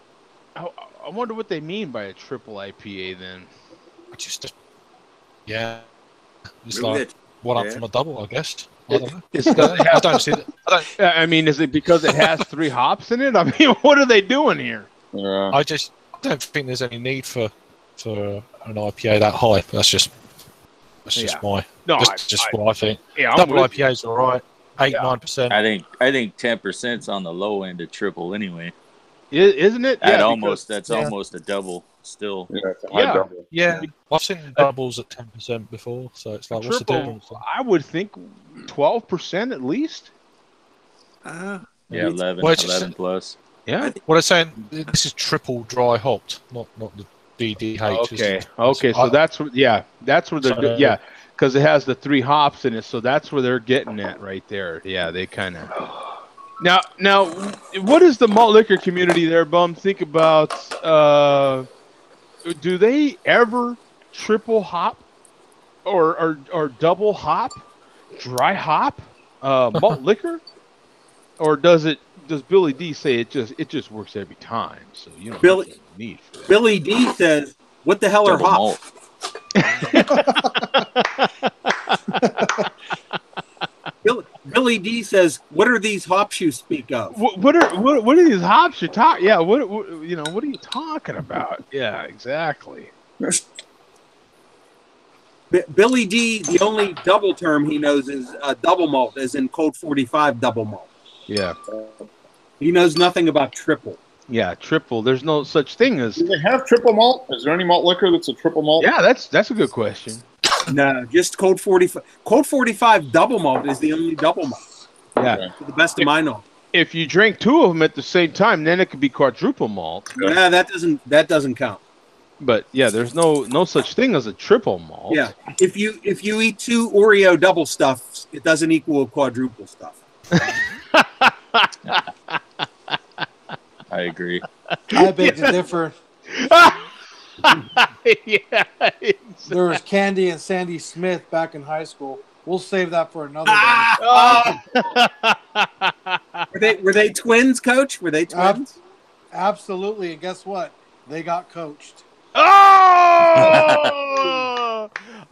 Speaker 1: I wonder what they mean by a triple IPA then.
Speaker 7: Yeah, it's
Speaker 2: Maybe
Speaker 7: like
Speaker 2: that-
Speaker 7: one up
Speaker 2: yeah.
Speaker 7: from a double, I guess. I don't know.
Speaker 1: It's because it
Speaker 7: I
Speaker 1: has,
Speaker 7: don't see that.
Speaker 1: I mean, is it because it has 3 hops in it? I mean, what are they doing here?
Speaker 5: Yeah.
Speaker 7: I don't think there's any need for an IPA that high. That's just
Speaker 1: Yeah.
Speaker 7: my
Speaker 1: No,
Speaker 7: just what I think.
Speaker 1: yeah, I'm
Speaker 7: Double
Speaker 1: with you.
Speaker 7: IPA's all right, 8-9%.
Speaker 3: I think 10%'s on the low end of triple anyway.
Speaker 1: Isn't it?
Speaker 3: That's
Speaker 1: Yeah,
Speaker 3: almost
Speaker 7: yeah.
Speaker 3: a double still.
Speaker 5: Yeah. It's a high
Speaker 1: Yeah.
Speaker 5: double.
Speaker 7: Yeah, I've seen doubles at 10% before, so it's like, what's the
Speaker 1: triple,
Speaker 7: difference?
Speaker 1: I would think 12% at least.
Speaker 3: Yeah,
Speaker 2: maybe-
Speaker 3: 11,
Speaker 7: Well, it's just-
Speaker 3: 11 plus.
Speaker 1: Yeah.
Speaker 7: What I'm saying, this is triple dry hopped, not the DDH.
Speaker 1: Okay. Okay. So that's where they're yeah, because it has the 3 hops in it. So that's where they're getting at right there. Yeah, they kind of. Now, what does the malt liquor community there, Bum, think about? Do they ever triple hop or double hop? dry hop malt liquor, or does Billy D say it just works every time? So you don't
Speaker 4: Billy-
Speaker 1: have need for that.
Speaker 4: Billy D says, "What the hell are
Speaker 3: Double
Speaker 4: hops?"
Speaker 3: malt.
Speaker 4: Billy D says, "What are these hops you speak of?"
Speaker 1: What are these hops you're talking? Yeah, what are you talking about? Yeah, exactly.
Speaker 4: Billy D, the only double term he knows is double malt, as in Code 45 double malt.
Speaker 1: Yeah,
Speaker 4: He knows nothing about triple.
Speaker 1: yeah, triple. There's no such thing as.
Speaker 5: Do they have triple malt? Is there any malt liquor that's a triple malt?
Speaker 1: Yeah, that's a good question.
Speaker 4: No, just Code 45. Code 45 double malt is the only double malt,
Speaker 1: Yeah,
Speaker 5: Okay.
Speaker 4: to the best of my knowledge.
Speaker 1: if you drink two of them at the same time, then it could be quadruple malt.
Speaker 4: Yeah, that doesn't count.
Speaker 1: But yeah, there's no such thing as a triple malt.
Speaker 4: Yeah, if you eat 2 Oreo double stuffs, it doesn't equal a quadruple stuff.
Speaker 3: I agree.
Speaker 6: I beg to differ.
Speaker 1: Yeah,
Speaker 6: There was Candy and Sandy Smith back in high school. We'll save that for another day.
Speaker 4: Were they twins, Coach? Were they twins?
Speaker 6: Absolutely. And guess what? They got coached.
Speaker 1: Oh!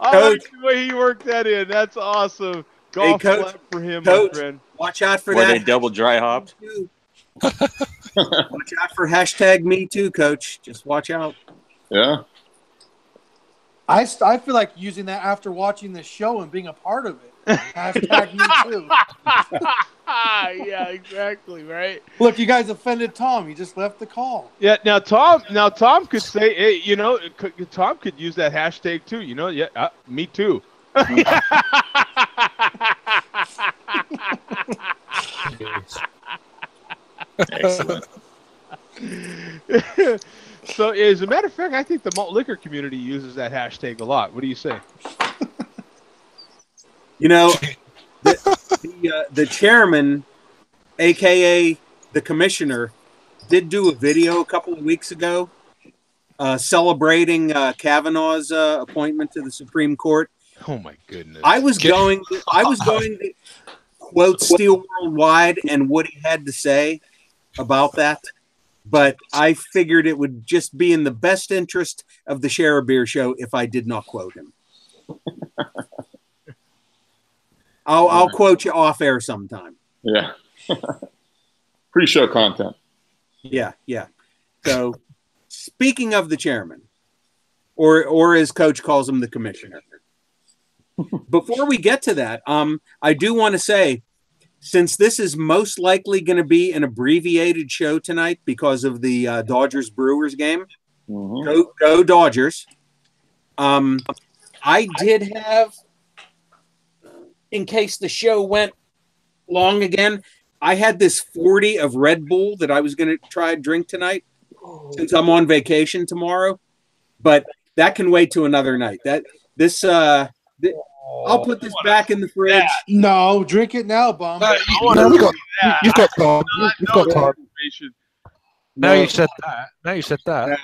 Speaker 1: I like
Speaker 4: Coach.
Speaker 1: the way he worked that in. That's awesome. Golf
Speaker 4: Coach.
Speaker 1: clap for him,
Speaker 4: Coach.
Speaker 1: my friend.
Speaker 4: Watch out for
Speaker 3: Were
Speaker 4: that.
Speaker 3: they double dry hopped?
Speaker 4: Watch out for hashtag me too, Coach. Just watch out.
Speaker 5: Yeah.
Speaker 6: I feel like using that after watching the show and being a part of it. Hashtag me too.
Speaker 1: Yeah, exactly, right?
Speaker 6: Look, you guys offended Tom. He just left the call.
Speaker 1: Yeah, now Tom could say, hey, Tom could use that hashtag too. Yeah, me too.
Speaker 3: Excellent.
Speaker 1: So, as a matter of fact, I think the malt liquor community uses that hashtag a lot. What do you say?
Speaker 4: The chairman, aka the commissioner, did do a video a couple of weeks ago celebrating Kavanaugh's appointment to the Supreme Court.
Speaker 1: Oh my goodness!
Speaker 4: I was going to quote Steel Worldwide and what he had to say about that, but I figured it would just be in the best interest of the Share a Beer show if I did not quote him. I'll quote you off air sometime.
Speaker 5: Yeah. Pre-show content.
Speaker 4: Yeah. So, speaking of the chairman, or as Coach calls him, the commissioner. Before we get to that, I do want to say, since this is most likely going to be an abbreviated show tonight because of the Dodgers-Brewers game, go Dodgers. I did have, in case the show went long again, I had this 40 of Red Bull that I was going to try and drink tonight since I'm on vacation tomorrow, but that can wait to another night. I'll put this back in the fridge.
Speaker 6: No, drink it now, bum.
Speaker 7: You've got time. You've got time. Now
Speaker 4: No.
Speaker 7: you said that.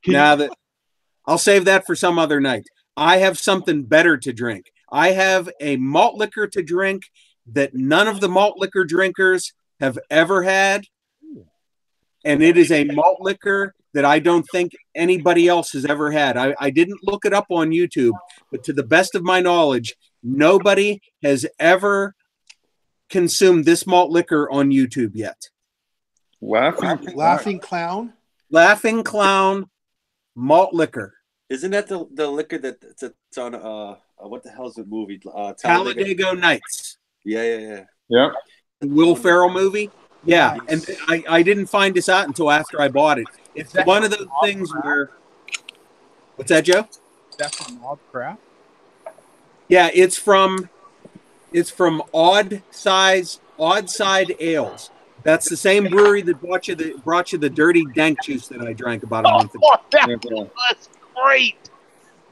Speaker 4: Now that I'll save that for some other night. I have something better to drink. I have a malt liquor to drink that none of the malt liquor drinkers have ever had. And it is a malt liquor that I don't think anybody else has ever had. I didn't look it up on YouTube, but to the best of my knowledge, nobody has ever consumed this malt liquor on YouTube yet.
Speaker 6: Laughing clown.
Speaker 4: Laughing Clown malt liquor.
Speaker 2: Isn't that the liquor that's on what the hell's the movie?
Speaker 4: Talladega Nights.
Speaker 2: Yeah.
Speaker 5: Yeah.
Speaker 4: The Will Ferrell movie. Yeah, and I didn't find this out until after I bought it. It's one of those things where. What's that, Joe?
Speaker 1: That's from Odd Craft.
Speaker 4: Yeah, it's from Odd Side Ales. That's the same brewery that brought you the dirty dank juice that I drank about a month ago.
Speaker 1: Oh, that's great!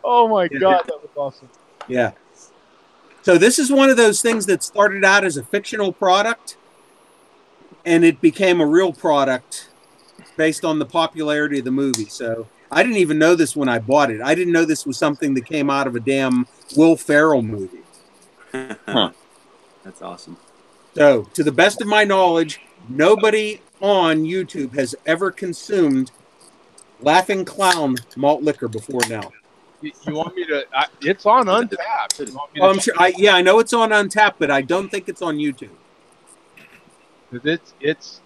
Speaker 1: Oh my god, that was awesome.
Speaker 4: Yeah. So this is one of those things that started out as a fictional product, and it became a real product based on the popularity of the movie. So I didn't even know this when I bought it. I didn't know this was something that came out of a damn Will Ferrell movie.
Speaker 5: Huh.
Speaker 2: That's awesome.
Speaker 4: So, to the best of my knowledge, nobody on YouTube has ever consumed Laughing Clown malt liquor before now.
Speaker 1: You want me to? It's on Untapped. You want me to
Speaker 4: Oh, I'm sure. I know it's on Untapped, but I don't think it's on YouTube.
Speaker 1: It's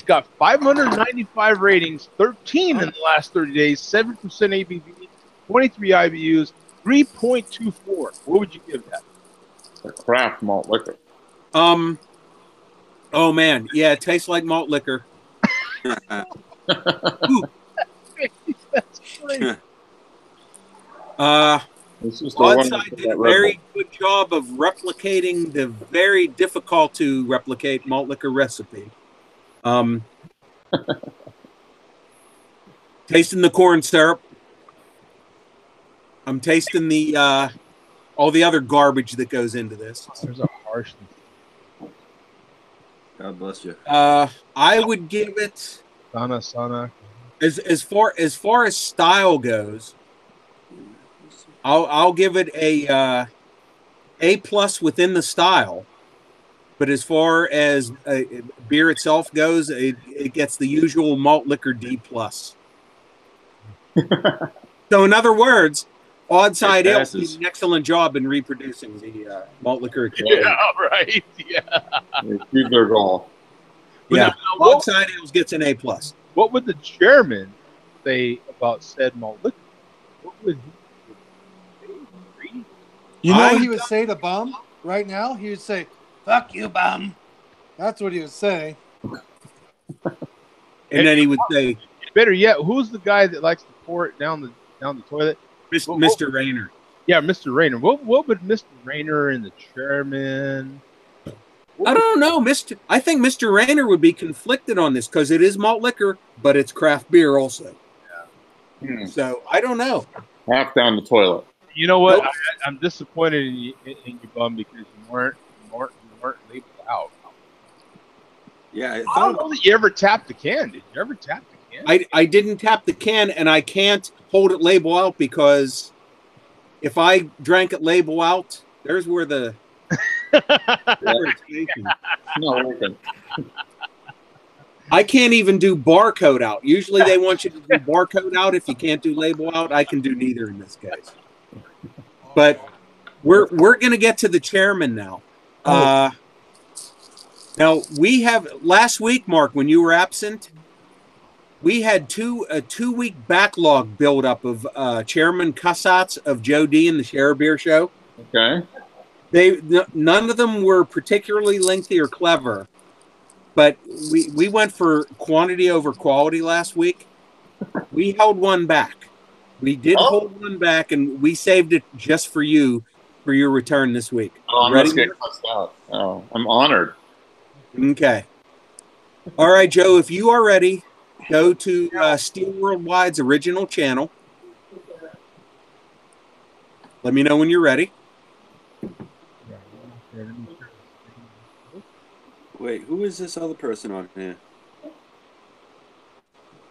Speaker 1: got 595 ratings, 13 in the last 30 days, 7% ABV, 23 IBUs, 3.24. What would you give that?
Speaker 5: A craft malt liquor.
Speaker 4: Oh man, yeah, it tastes like malt liquor. Ooh.
Speaker 1: That's great.
Speaker 5: It's just
Speaker 4: Oddside did a very good job of replicating the very difficult to replicate malt liquor recipe. Tasting the corn syrup. I'm tasting the all the other garbage that goes into this.
Speaker 1: There's a harshness.
Speaker 2: God bless you.
Speaker 4: I would give it
Speaker 1: Sana.
Speaker 4: as far as style goes. I'll give it a plus within the style, but as far as beer itself goes, it gets the usual malt liquor D plus. So, in other words, Oddside Ale did an excellent job in reproducing the malt liquor experience.
Speaker 1: Yeah, right. Yeah.
Speaker 5: Achieved their goal.
Speaker 4: Yeah, Oddside Ale gets an A plus.
Speaker 1: What would the chairman say about said malt liquor? What would he?
Speaker 6: You know what he would say to Bum right now? He would say, "Fuck you, Bum." That's what he would say.
Speaker 4: And then he would say,
Speaker 1: better yet, who's the guy that likes to pour it down the toilet?
Speaker 4: Mr. Rayner.
Speaker 1: Yeah, Mr. Rayner. What would Mr. Rayner and the chairman?
Speaker 4: I don't know, I think Mr. Rayner would be conflicted on this because it is malt liquor, but it's craft beer also. Yeah. So I don't know.
Speaker 5: Half down the toilet.
Speaker 1: You know what? Nope. I'm disappointed in you, Bum, because you weren't labeled out.
Speaker 2: Yeah,
Speaker 1: I don't know that you ever tapped the can. Did you ever tap the can?
Speaker 4: I didn't tap the can, and I can't hold it label out because if I drank it label out, there's where the I can't even do barcode out. Usually they want you to do barcode out if you can't do label out. I can do neither in this case. But we're going to get to the chairman now. Now we have last week, Mark, when you were absent, we had a 2-week backlog buildup of Chairman Cussats of Joe D and the Share Beer Show.
Speaker 5: Okay.
Speaker 4: None of them were particularly lengthy or clever, but we went for quantity over quality last week. We held one back. We did hold one back, and we saved it just for you for your return this week.
Speaker 5: Oh, I'm ready? Oh, I'm honored.
Speaker 4: Okay. All right, Joe, if you are ready, go to Steel Worldwide's original channel. Let me know when you're ready.
Speaker 2: Wait, who is this other person on here?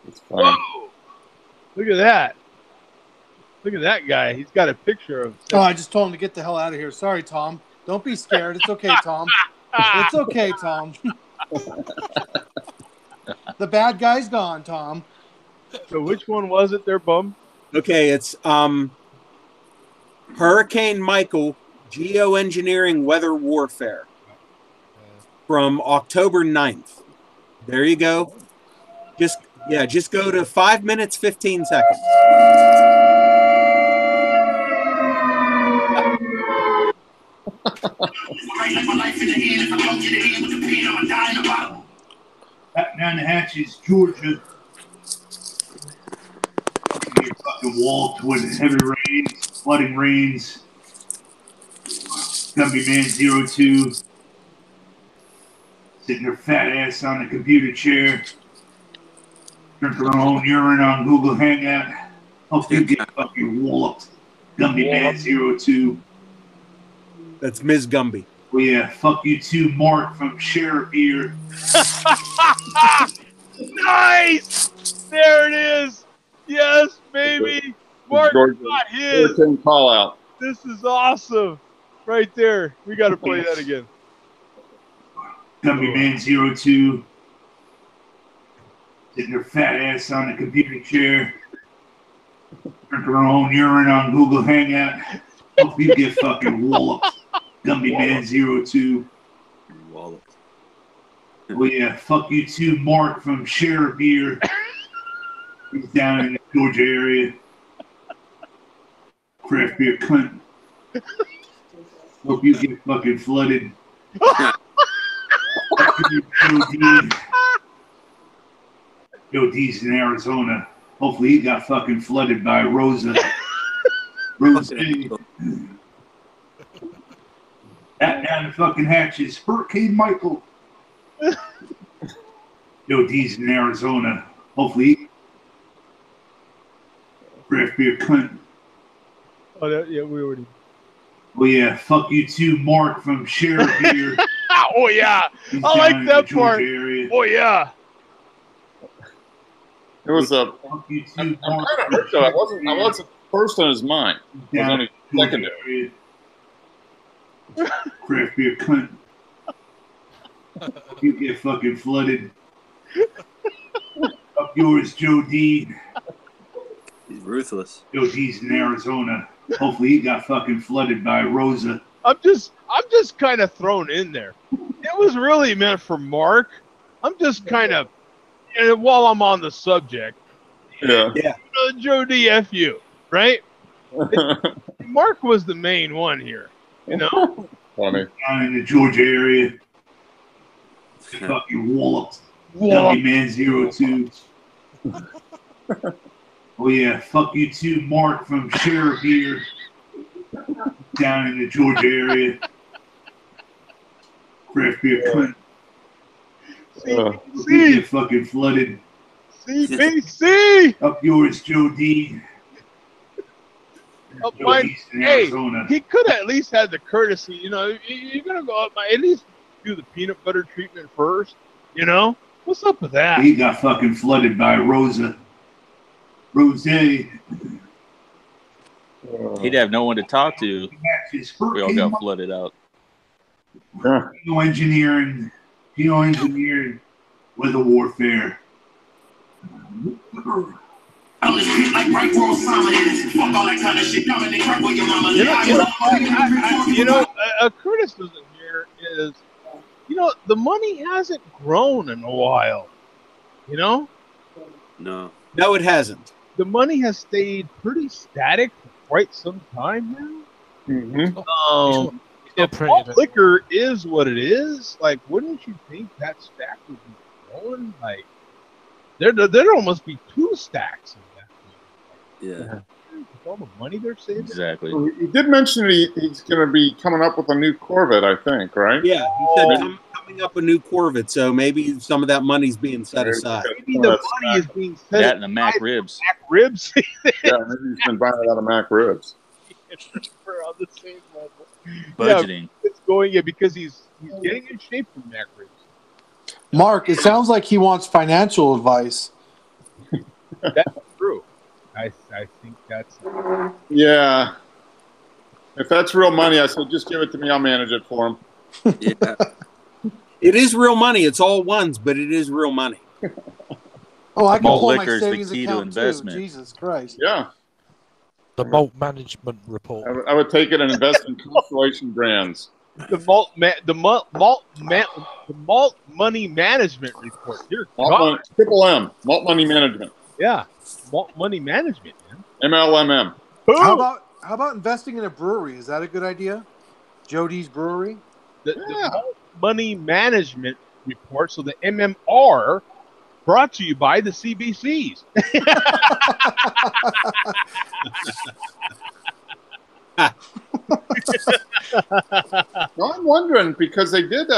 Speaker 5: It's funny.
Speaker 1: Whoa! Look at that. Look at that guy. He's got a picture of...
Speaker 6: Oh, I just told him to get the hell out of here. Sorry, Tom. Don't be scared. It's okay, Tom. It's okay, Tom. The bad guy's gone, Tom.
Speaker 1: So which one was it there, Bum?
Speaker 4: Okay, it's Hurricane Michael Geoengineering Weather Warfare from October 9th. There you go. Just go to 5 minutes, 15 seconds.
Speaker 8: Back down the hatches, Georgia. Your fucking wall with heavy rains, flooding rains. Gumby Man 02 sitting her fat ass on the computer chair, drinking her own urine on Google Hangout. Hope you get fucking walloped. Gumby Man 02.
Speaker 4: That's Ms. Gumby.
Speaker 8: Oh yeah, fuck you too, Mark from Share Beer.
Speaker 1: Nice! There it is! Yes, baby! Mark got his!
Speaker 5: Call out.
Speaker 1: This is awesome! Right there. We got to play that again.
Speaker 8: Gummy Man 02. Sitting her fat ass on the computer chair. Drinking her own urine on Google Hangout. Hope you get fucking walloped. Gummy Man 02.
Speaker 2: Walloped.
Speaker 8: Oh yeah, fuck you too, Mark from Share Beer. He's down in the Georgia area. Craft beer cunt. Hope you get fucking flooded. Joe D's in Arizona. Hopefully he got fucking flooded by Rosa. Rosa. That down the fucking hatches. Hurricane Michael. Joe D's in Arizona. Hopefully craft beer cunt.
Speaker 1: Oh, yeah, we already.
Speaker 8: Oh yeah, fuck you too, Mark from Share Beer.
Speaker 1: Oh yeah,
Speaker 8: He's
Speaker 1: I
Speaker 8: down
Speaker 1: like
Speaker 8: in
Speaker 1: that
Speaker 8: the
Speaker 1: part.
Speaker 8: Georgia area.
Speaker 1: Oh yeah.
Speaker 5: It was a.
Speaker 8: Fuck you too,
Speaker 5: I'm
Speaker 8: Mark.
Speaker 5: kind of hurt though. I wasn't first on his mind. I was
Speaker 8: Down
Speaker 5: only
Speaker 8: in the Georgia
Speaker 5: secondary.
Speaker 8: area. Craft beer cunt. You get fucking flooded. Up yours, Joe D.
Speaker 2: He's ruthless.
Speaker 8: Joe D's in Arizona. Hopefully he got fucking flooded by Rosa.
Speaker 1: I'm just kind of thrown in there. It was really meant for Mark. I'm just kind of, and while I'm on the subject,
Speaker 5: Yeah.
Speaker 1: Joe DFU, right? Mark was the main one here,
Speaker 5: Funny.
Speaker 8: Down in the Georgia area. Fucking walloped. Gummy Man 02. Oh yeah, fuck you too, Mark from Share Beer. Down in the Georgia area. Craft beer cunt. You get fucking flooded.
Speaker 1: CBC!
Speaker 8: Up yours, Joe D.
Speaker 1: Up
Speaker 8: Joe
Speaker 1: mine.
Speaker 8: D's in
Speaker 1: Hey,
Speaker 8: Arizona.
Speaker 1: he could at least have the courtesy, you're going to go up, at least do the peanut butter treatment first, What's up with that?
Speaker 8: He got fucking flooded by Rosa. Rose.
Speaker 3: He'd have no one to talk to. We all got flooded out.
Speaker 8: Geoengineering, weather warfare.
Speaker 1: Curtis isn't here is, the money hasn't grown in a while,
Speaker 2: No.
Speaker 4: No, it hasn't.
Speaker 1: The money has stayed pretty static for quite some time now.
Speaker 5: Mm-hmm.
Speaker 1: If malt liquor is what it is, like, wouldn't you think that stack would be growing? Like, there almost be two stacks in that.
Speaker 2: Yeah.
Speaker 1: With all the money they're saving.
Speaker 3: Exactly.
Speaker 5: Well, he did mention he's going to be coming up with a new Corvette, I think, right?
Speaker 4: Yeah, he said coming up a new Corvette, so maybe some of that money's being set aside.
Speaker 1: Maybe the money is being set
Speaker 3: That and the Mac ribs.
Speaker 1: Mac ribs.
Speaker 5: Yeah, maybe he's been buying a lot of Mac ribs.
Speaker 1: We're on the same level.
Speaker 3: Budgeting.
Speaker 1: Yeah, it's going because he's getting in shape for Mac ribs.
Speaker 6: Mark, it sounds like he wants financial advice.
Speaker 1: That's true. I think that's.
Speaker 5: Yeah. If that's real money, I said, just give it to me. I'll manage it for him.
Speaker 2: Yeah.
Speaker 4: It is real money. It's all ones, but it is real money.
Speaker 6: Oh, I can
Speaker 3: Malt
Speaker 6: pull my
Speaker 3: liquor is the
Speaker 6: savings
Speaker 3: key to
Speaker 6: account too.
Speaker 3: investment.
Speaker 6: Jesus Christ.
Speaker 5: Yeah.
Speaker 7: The malt management report.
Speaker 5: I would take it and invest in Constellation Brands.
Speaker 1: The malt money management report. Dear God.
Speaker 5: Triple M, Malt Money Management.
Speaker 1: Yeah, malt money management, man.
Speaker 5: MLMM.
Speaker 6: How about investing in a brewery? Is that a good idea? Jody's Brewery?
Speaker 1: The malt money management report. So the MMR, brought to you by the CBCs.
Speaker 5: No, I'm wondering because they did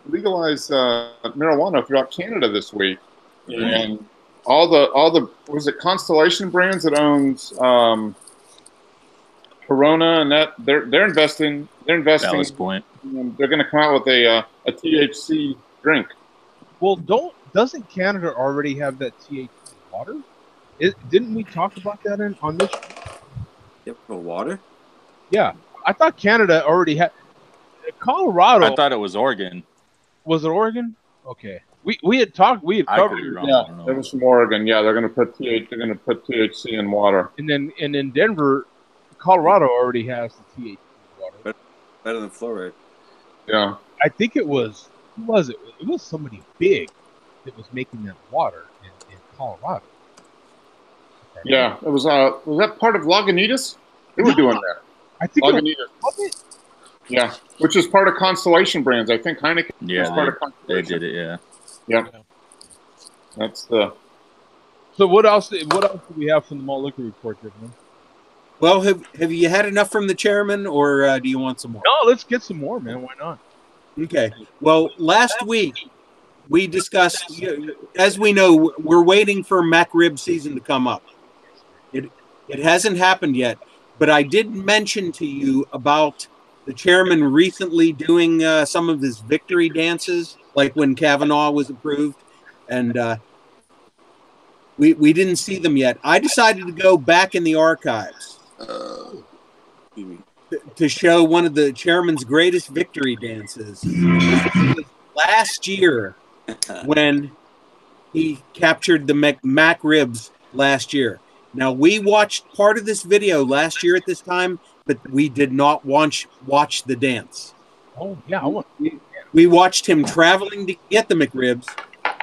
Speaker 5: legalize marijuana throughout Canada this week, and all the was it Constellation Brands that owns Corona, and that they're investing.
Speaker 3: Ballast Point.
Speaker 5: They're going to come out with a THC drink.
Speaker 1: Well, doesn't Canada already have that THC water? Didn't we talk about that on this show?
Speaker 2: Yep, for water?
Speaker 1: Yeah. I thought Canada already had. Colorado.
Speaker 3: I thought it was Oregon.
Speaker 1: Was it Oregon? Okay. We had talked. We had
Speaker 3: I could
Speaker 1: covered.
Speaker 3: be wrong. I
Speaker 5: Yeah,
Speaker 3: don't
Speaker 5: it
Speaker 3: know.
Speaker 5: was from Oregon. Yeah, they're going to put THC in water.
Speaker 1: And then in Denver, Colorado already has the THC water.
Speaker 2: Better than fluoride.
Speaker 5: Yeah.
Speaker 1: I think it was who was it? It was somebody big that was making that water in Colorado.
Speaker 5: Yeah, it was that part of Lagunitas? They were doing that.
Speaker 1: I think
Speaker 5: Lagunitas.
Speaker 1: was it?
Speaker 5: Yeah, which is part of Constellation Brands. I think Heineken
Speaker 3: Yeah,
Speaker 5: is part of
Speaker 3: they
Speaker 5: Constellation.
Speaker 3: did it. Yeah.
Speaker 5: Yeah. That's the.
Speaker 1: So what else? What else do we have from the malt liquor report, gentlemen?
Speaker 4: Well, have you had enough from the chairman, or do you want some more?
Speaker 1: No, let's get some more, man. Why not?
Speaker 4: Okay. Well, last week we discussed, as we know, we're waiting for McRib season to come up. It hasn't happened yet, but I did mention to you about the chairman recently doing some of his victory dances, like when Kavanaugh was approved, and we didn't see them yet. I decided to go back in the archives to show one of the chairman's greatest victory dances. Last year, when he captured the Mac ribs last year. Now, we watched part of this video last year at this time, but we did not watch the dance.
Speaker 1: Oh, yeah.
Speaker 4: We watched him traveling to get the McRibs,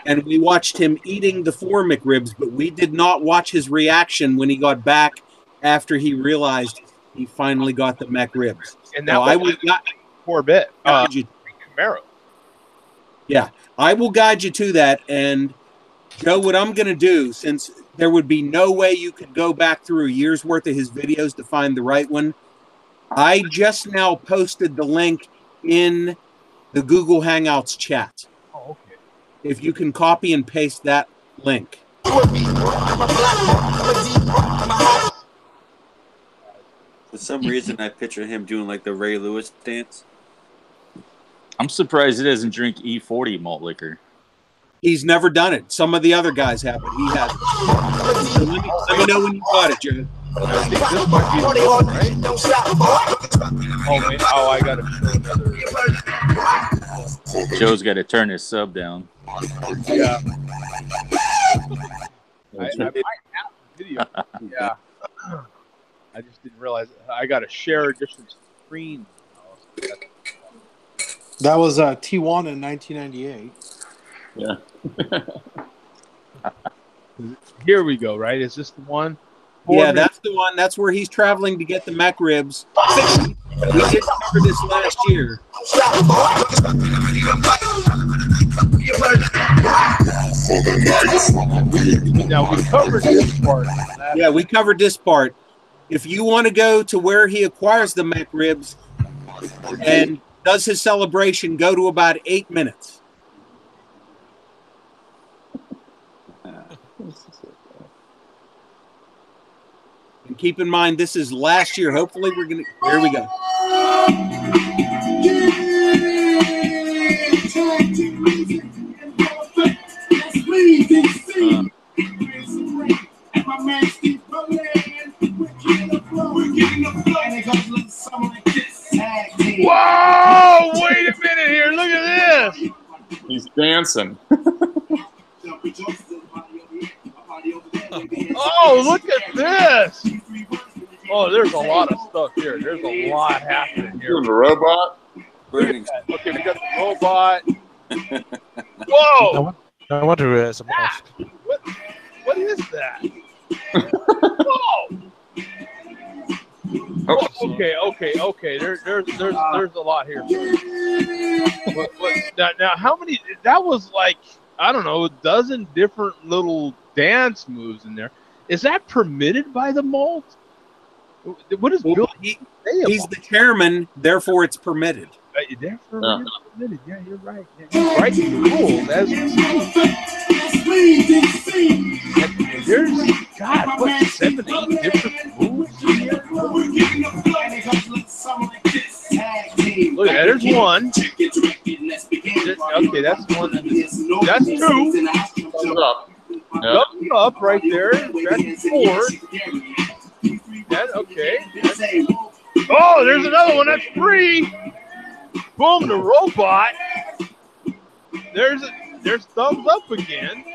Speaker 4: and we watched him eating the 4 McRibs, but we did not watch his reaction when he got back after he realized he finally got the McRibs.
Speaker 1: And that I was Corvette. Camaro.
Speaker 4: Yeah, I will guide you to that. And Joe, what I'm going to do, since there would be no way you could go back through a year's worth of his videos to find the right one, I just now posted the link in the Google Hangouts chat.
Speaker 1: Oh, okay.
Speaker 4: If you can copy and paste that link.
Speaker 2: For some reason, I picture him doing like the Ray Lewis dance.
Speaker 3: I'm surprised he doesn't drink E40 malt liquor.
Speaker 4: He's never done it. Some of the other guys have, but he hasn't. So let me know when you got it, Joe.
Speaker 1: I think this might be the one, right? Oh, man. Oh, I got to.
Speaker 3: Joe's got to turn his sub down.
Speaker 1: Yeah. I might have the video. Yeah. I just didn't realize I got to share a different screen.
Speaker 6: That was Tijuana in 1998.
Speaker 5: Yeah.
Speaker 1: Here we go, right? Is this the one?
Speaker 4: Yeah, that's the one. That's where he's traveling to get the McRibs. We did cover this last year.
Speaker 1: Now, we covered this part.
Speaker 4: Yeah, we covered this part. If you want to go to where he acquires the McRibs and does his celebration, go to about 8 minutes. And keep in mind, this is last year. Hopefully, we're going to. Here we go.
Speaker 1: Whoa! Wait a minute here. Look at this.
Speaker 5: He's dancing.
Speaker 1: Oh, look at this. Oh, there's a lot of stuff here. There's a lot happening here.
Speaker 5: Doing the robot.
Speaker 1: Okay, we got the robot. Whoa!
Speaker 7: No wonder it's a mask.
Speaker 1: What is that? Whoa!
Speaker 5: Oh.
Speaker 1: Okay. There's a lot here. Now, how many? That was like, I don't know, a dozen different little dance moves in there. Is that permitted by the malt? What is Bill?
Speaker 4: He's the chairman, therefore it's permitted.
Speaker 1: Therefore it's permitted. Yeah, you're right. Yeah, he's writing the rules. There's what 7, 8 different moves in here? Look at that. There's one. Okay, that's one. That's 2.
Speaker 5: Thumbs up. Yeah.
Speaker 1: Thumbs up right there. That's 4. That, okay. Oh, there's another one. That's free. Boom, the robot. There's thumbs up again.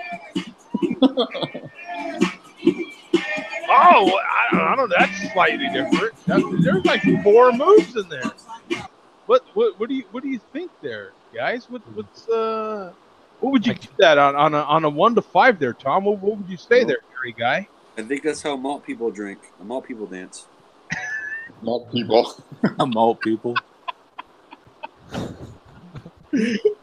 Speaker 1: Oh, I don't know. That's slightly different. There's like 4 moves in there. What do you think there, guys? What would you give that on a 1 to 5 there, Tom? What would you say there, Gary guy?
Speaker 2: I think that's how malt people drink. A malt people dance.
Speaker 5: Malt people.
Speaker 3: Malt people.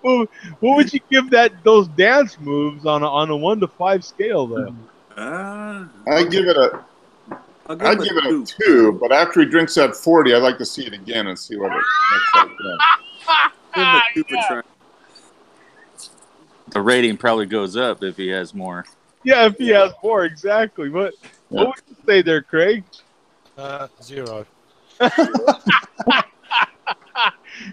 Speaker 1: What would you give those dance moves on a 1 to 5 scale though?
Speaker 5: I'd give it a 2, but after he drinks that 40, I'd like to see it again and see what it looks like then.
Speaker 2: Give him a 2 for trying.
Speaker 3: The rating probably goes up if he has more.
Speaker 1: Yeah, if he has more, exactly. What would you say there, Craig?
Speaker 7: 0.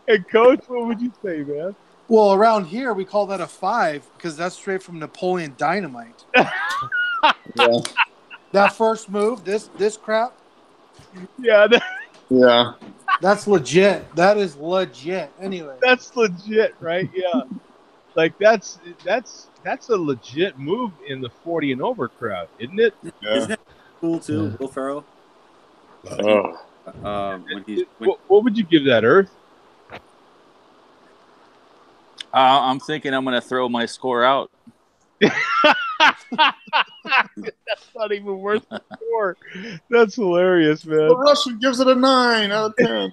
Speaker 1: Hey, Coach, what would you say, man?
Speaker 6: Well, around here we call that a 5 because that's straight from Napoleon Dynamite.
Speaker 5: Yeah.
Speaker 6: That first move, this crap,
Speaker 1: Yeah,
Speaker 5: Yeah.
Speaker 6: that's legit. That is legit. Anyway,
Speaker 1: that's legit, right? Yeah, like that's a legit move in the 40 and over crowd, isn't it?
Speaker 5: Yeah.
Speaker 2: Isn't that cool too, Will Ferrell?
Speaker 5: Oh.
Speaker 1: What would you give that, Earth?
Speaker 3: I'm thinking I'm going to throw my score out.
Speaker 1: That's not even worth the score. That's hilarious, man.
Speaker 5: The Russian gives it a 9 out of 10.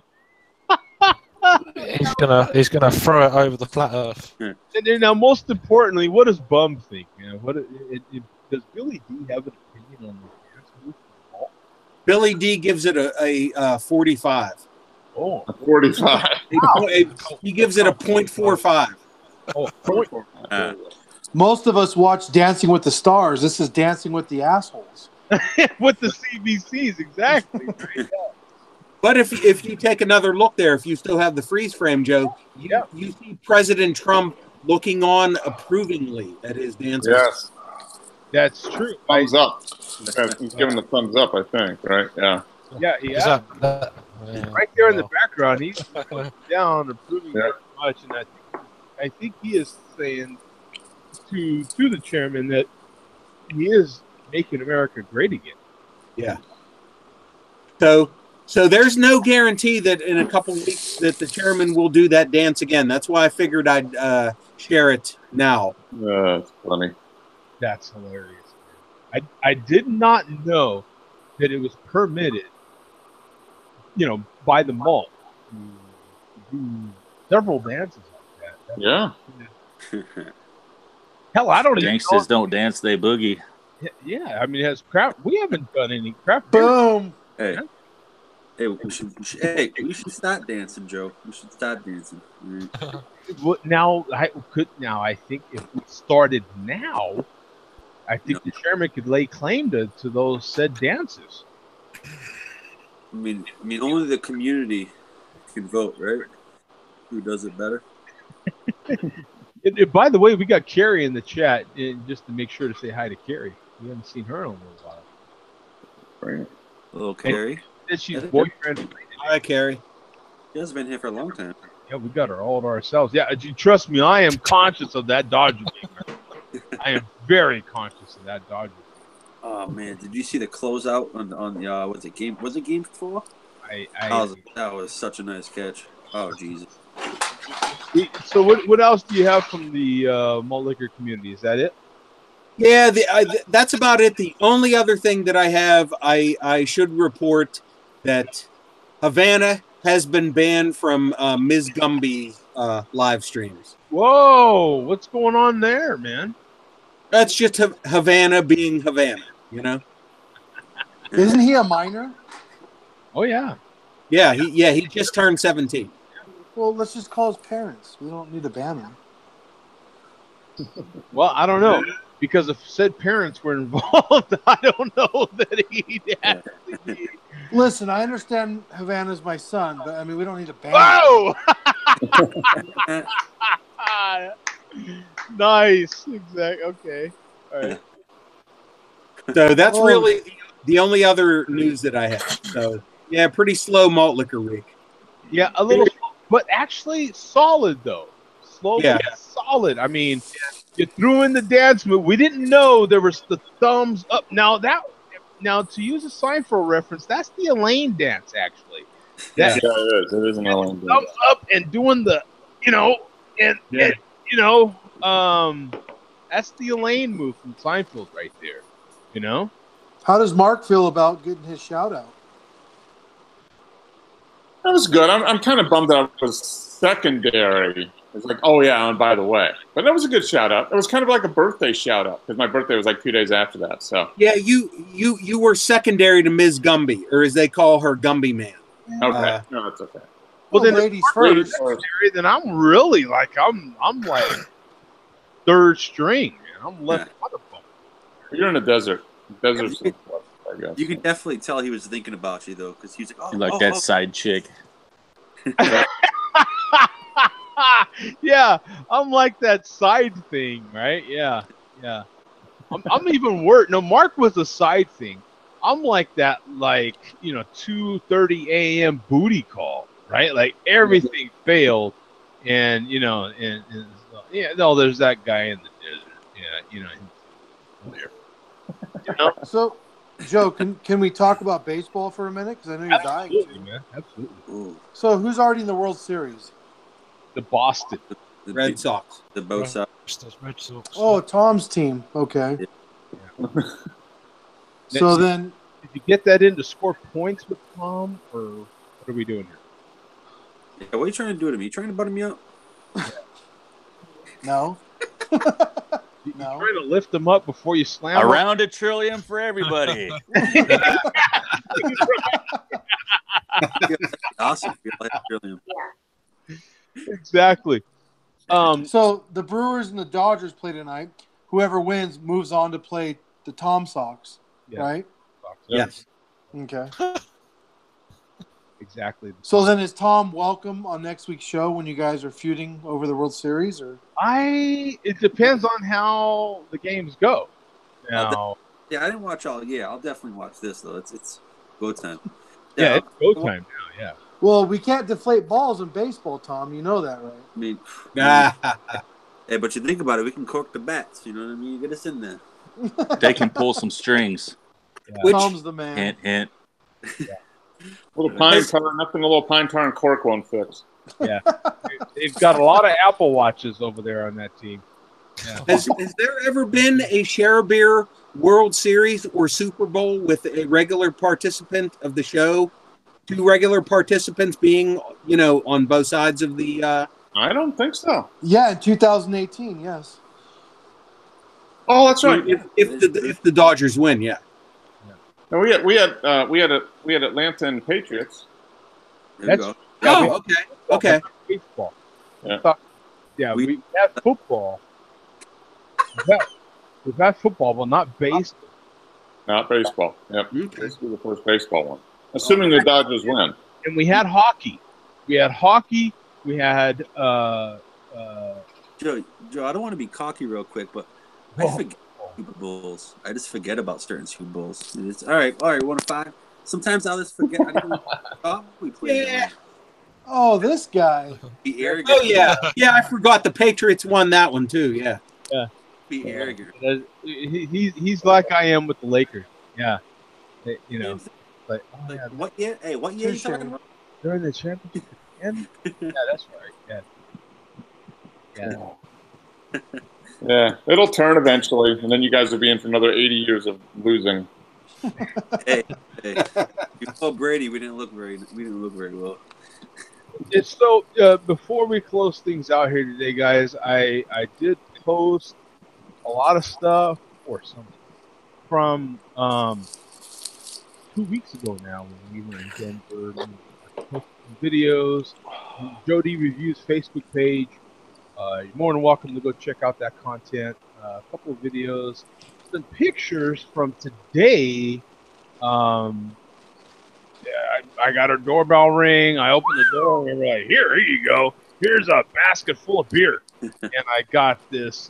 Speaker 7: He's gonna throw it over the flat Earth.
Speaker 1: And then, now, most importantly, what does Bum think, man? Does Billy D have an opinion on the dance move?
Speaker 4: Billy D gives it a 45.
Speaker 1: Oh,
Speaker 5: A 45.
Speaker 4: He gives it a 0.45.
Speaker 1: oh,
Speaker 6: most of us watch Dancing with the Stars. This is Dancing with the Assholes.
Speaker 1: with the CBCs, exactly. Right?
Speaker 4: But if you take another look there, if you still have the freeze frame, Joe, you see President Trump looking on approvingly at his dances.
Speaker 5: Yes.
Speaker 1: That's true.
Speaker 5: Thumbs up. He's giving the thumbs up, I think, right? Yeah.
Speaker 1: Yeah. Right there in the background, he's down approving very much, and I think he is saying to the chairman that he is making America great again.
Speaker 4: Yeah. So there's no guarantee that in a couple of weeks that the chairman will do that dance again. That's why I figured I'd share it now.
Speaker 5: That's funny.
Speaker 1: That's hilarious. I did not know that it was permitted, by the mall to do several dances like that.
Speaker 5: Yeah.
Speaker 1: Hell, I don't even know.
Speaker 3: Gangsters don't dance, they boogie.
Speaker 1: Yeah, I mean, we haven't done any craft.
Speaker 6: Boom.
Speaker 2: Hey, we should start dancing, Joe. We should start dancing.
Speaker 1: Now, I think if we started now, I think the chairman could lay claim to those said dances.
Speaker 2: I mean, only the community can vote, right? Who does it better?
Speaker 1: By the way, we got Carrie in the chat, just to make sure to say hi to Carrie. We haven't seen her in a little while.
Speaker 5: Right.
Speaker 2: Hello, Carrie.
Speaker 1: And she's boyfriend.
Speaker 4: Hi, Carrie.
Speaker 2: She has been here for a long time.
Speaker 1: Yeah, we got her all to ourselves. Yeah, trust me, I am conscious of that Dodger game. I am very conscious of that Dodger game.
Speaker 2: Oh man, did you see the closeout on the was it game 4? That was such a nice catch. Oh Jesus.
Speaker 1: So what else do you have from the malt liquor community? Is that it?
Speaker 4: Yeah, that's about it. The only other thing that I have, I should report that Havana has been banned from Ms. Gumby's live streams.
Speaker 1: Whoa, what's going on there, man?
Speaker 4: That's just Havana being Havana,
Speaker 6: Isn't he a minor?
Speaker 1: Oh yeah.
Speaker 4: Yeah, he just turned 17.
Speaker 6: Well, let's just call his parents. We don't need to ban him.
Speaker 1: Well, I don't know. Because if said parents were involved, I don't know that he'd have to be.
Speaker 6: Listen, I understand Havana's my son, but I mean, we don't need to ban him.
Speaker 1: Nice. Exactly. Okay. All right.
Speaker 4: So that's really the only other news that I have. So Yeah, pretty slow malt liquor week.
Speaker 1: Yeah, a little, but actually solid though. Slow,
Speaker 4: Yeah.
Speaker 1: but solid. I mean, you threw in the dance move. We didn't know there was the thumbs up. Now to use a Seinfeld reference, that's the Elaine dance actually.
Speaker 4: Yeah.
Speaker 1: That
Speaker 5: Yeah, it is. It is an Ellen.
Speaker 1: thumbs up and doing the, and that's the Elaine move from Seinfeld right there.
Speaker 6: How does Mark feel about getting his shout out?
Speaker 5: That was good. I'm kind of bummed out it was secondary. It's like, oh yeah, and by the way, but that was a good shout out. It was kind of like a birthday shout out because my birthday was like 2 days after that. So
Speaker 4: Yeah, you were secondary to Ms. Gumby, or as they call her, Gumby Man.
Speaker 5: okay, no, that's okay.
Speaker 1: Well, then
Speaker 6: ladies
Speaker 1: if
Speaker 6: first.
Speaker 1: then I'm really like I'm like third string, man. I'm left waterfall.
Speaker 5: You're in the desert. Desert's the plus, I guess.
Speaker 2: You can definitely tell he was thinking about you though, because he was like, "Oh,
Speaker 3: You like that side chick.
Speaker 1: Yeah, I'm like that side thing, right? Yeah. I'm even worse. No, Mark was a side thing. I'm like that, 2:30 a.m. booty call, right? Like everything failed, and no, there's that guy in the desert. There.
Speaker 6: So, Joe, can we talk about baseball for a minute? Because I know you're dying
Speaker 1: Absolutely,
Speaker 6: to.
Speaker 1: man. Absolutely.
Speaker 2: Ooh,
Speaker 6: So, who's already in the World Series?
Speaker 1: The Boston.
Speaker 2: the
Speaker 4: Red Sox.
Speaker 2: the both sides.
Speaker 7: Red Sox.
Speaker 6: Oh, Tom's team. Okay.
Speaker 2: Yeah.
Speaker 6: So then,
Speaker 1: Did you get that in to score points with Tom, or what are we doing here?
Speaker 2: Yeah, what are you trying to do to me? You trying to butter me up?
Speaker 6: no.
Speaker 1: You
Speaker 6: No.
Speaker 1: trying to lift them up before you slam them?
Speaker 3: Around a trillion for everybody.
Speaker 2: Awesome. Feel like brilliant.
Speaker 1: Exactly.
Speaker 6: So the Brewers and the Dodgers play tonight. Whoever wins moves on to play the Tom Sox,
Speaker 1: Yeah.
Speaker 6: right?
Speaker 4: Yes.
Speaker 6: Okay.
Speaker 1: Exactly.
Speaker 6: So then, is Tom welcome on next week's show when you guys are feuding over the World Series, or?
Speaker 1: It depends on how the games go. Now,
Speaker 2: Yeah, I didn't watch all. Yeah, I'll definitely watch this though. It's go time.
Speaker 1: yeah, it's go time now. Yeah.
Speaker 6: Well, we can't deflate balls in baseball, Tom. You know that, right?
Speaker 2: I mean,
Speaker 4: Ah,
Speaker 2: hey, but you think about it, we can cork the bats. You know what I mean? Get us in there.
Speaker 3: They can pull some strings.
Speaker 4: Which-
Speaker 6: Tom's the man.
Speaker 3: Hint, hint.
Speaker 5: Little pine tar, nothing a little pine tar and cork won't fix.
Speaker 1: Yeah. They've got a lot of Apple Watches over there on that team. Yeah.
Speaker 4: has there ever been a Share a Beer World Series or Super Bowl with a regular participant of the show? Two regular participants being, on both sides of the.
Speaker 5: I don't think so.
Speaker 6: Yeah, in 2018, yes.
Speaker 5: Oh, that's right.
Speaker 4: If the Dodgers win, yeah.
Speaker 5: No, we had Atlanta and Patriots.
Speaker 2: There we
Speaker 1: That's-
Speaker 2: go.
Speaker 4: Oh, okay.
Speaker 1: Baseball.
Speaker 5: Yeah.
Speaker 1: We have football. We've had football, but not baseball.
Speaker 5: Not baseball. Yep.
Speaker 4: Okay.
Speaker 5: This will be the first baseball one. Assuming the Dodgers win.
Speaker 1: And we had hockey. We had
Speaker 2: Joe, I don't want to be cocky real quick, but I forget Super Bowls. I just forget about certain Super Bowls. It's all right. 1-5. Sometimes I'll just forget. I didn't we played.
Speaker 4: Yeah.
Speaker 6: Oh, this guy.
Speaker 2: Be arrogant.
Speaker 4: Oh yeah, I forgot the Patriots won that one too. Yeah.
Speaker 2: Be arrogant.
Speaker 1: He's like I am with the Lakers. Yeah. Like,
Speaker 2: Like, what year? Hey, what year are you talking about?
Speaker 1: during the championship again? Yeah, that's right. Yeah.
Speaker 5: Yeah, it'll turn eventually, and then you guys will be in for another 80 years of losing.
Speaker 2: Hey. Before Brady, we didn't look very well.
Speaker 1: It's so before we close things out here today, guys, I did post a lot of stuff or something from 2 weeks ago now when we were in Denver. I posted some videos. Jody Reviews Facebook page. You're more than welcome to go check out that content. A couple of videos, some pictures from today. I got a doorbell ring. I opened the door and we're like, here you go. Here's a basket full of beer. And I got this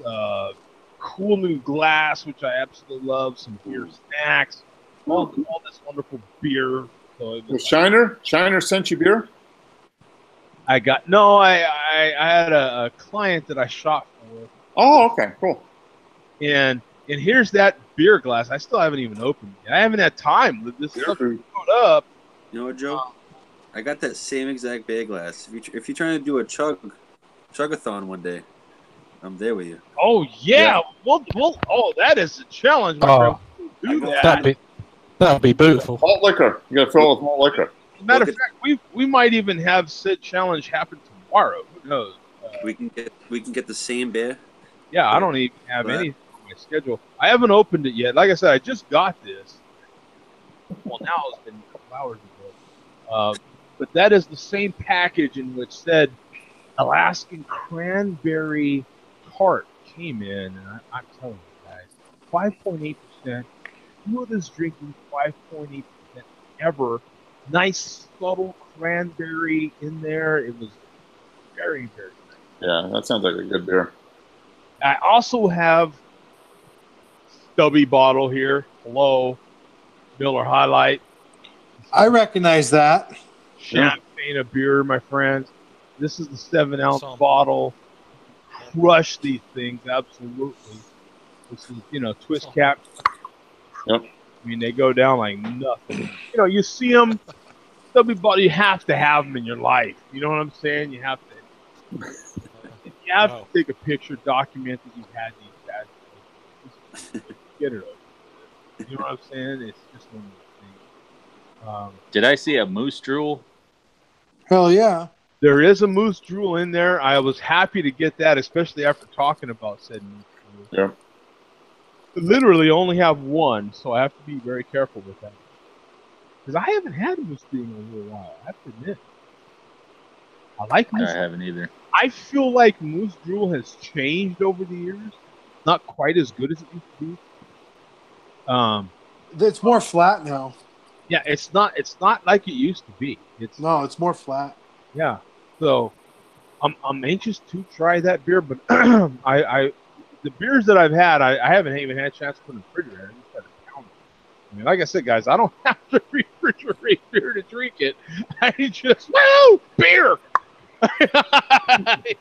Speaker 1: cool new glass, which I absolutely love. Some beer snacks. All this wonderful beer. So it
Speaker 5: Was
Speaker 1: was,
Speaker 5: Shiner sent you beer?
Speaker 1: I had a client that I shot for,
Speaker 5: Oh, okay, cool.
Speaker 1: and here's that beer glass. I still haven't even opened it. I haven't had time. This stuff showed up.
Speaker 2: You know what, Joe? I got that same exact beer glass. If you're trying to do a chugathon one day, I'm there with you.
Speaker 1: Oh yeah, we'll oh, that is a challenge, my friend. We'll do that.
Speaker 7: That'd be beautiful.
Speaker 5: Malt liquor. You got to fill it with malt liquor.
Speaker 1: As a matter of fact, we might even have said challenge happen tomorrow. Who knows?
Speaker 2: We can get the same beer.
Speaker 1: Yeah, I don't even have anything on my schedule. I haven't opened it yet. Like I said, I just got this. Well, now it's been a couple hours ago. But that is the same package in which said Alaskan cranberry tart came in, and I'm telling you guys, 5.8%. Smoothest drinking 5.8% ever. Nice subtle cranberry in there. It was very, very nice.
Speaker 5: Yeah, that sounds like a good beer.
Speaker 1: I also have stubby bottle here. Hello, Miller High Life.
Speaker 6: I recognize that.
Speaker 1: Champagne of beer, my friends. This is the 7-ounce bottle. Crush these things, absolutely. This is, twist cap.
Speaker 5: Yep.
Speaker 1: I mean, they go down like nothing. You see them, stubby bottle. You have to have them in your life. You know what I'm saying? You have to. You have to take a picture, document that you've had these bad things. Get it over. You know what I'm saying? It's just one of those things.
Speaker 3: Did I see a moose drool?
Speaker 6: Hell yeah.
Speaker 1: There is a moose drool in there. I was happy to get that, especially after talking about said moose drool.
Speaker 5: Yeah.
Speaker 1: I literally only have one, so I have to be very careful with that. Because I haven't had moose drool in a little while. I have to admit. I like moose.
Speaker 3: I haven't either.
Speaker 1: I feel like moose drool has changed over the years. Not quite as good as it used to be.
Speaker 6: It's more flat now.
Speaker 1: Yeah, it's not like it used to be. It's
Speaker 6: more flat.
Speaker 1: Yeah. So I'm anxious to try that beer, but the beers that I've had, I haven't even had a chance to put in the refrigerator. I just had to pound it. I mean, like I said, guys, I don't have to refrigerate beer to drink it. I just beer.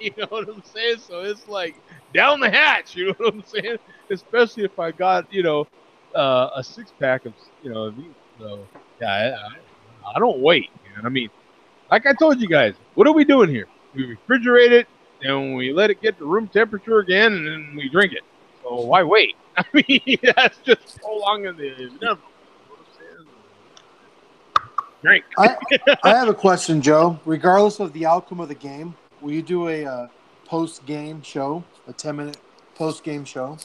Speaker 1: You know what I'm saying? So it's like down the hatch. You know what I'm saying? Especially if I got a 6-pack of of these. So yeah, I don't wait, man. I mean, like I told you guys, what are we doing here? We refrigerate it, and we let it get to room temperature again, and then we drink it. So why wait? I mean, that's just prolonging the inevitable. Drink.
Speaker 6: I have a question, Joe. Regardless of the outcome of the game, will you do a post-game show, a 10-minute post-game show?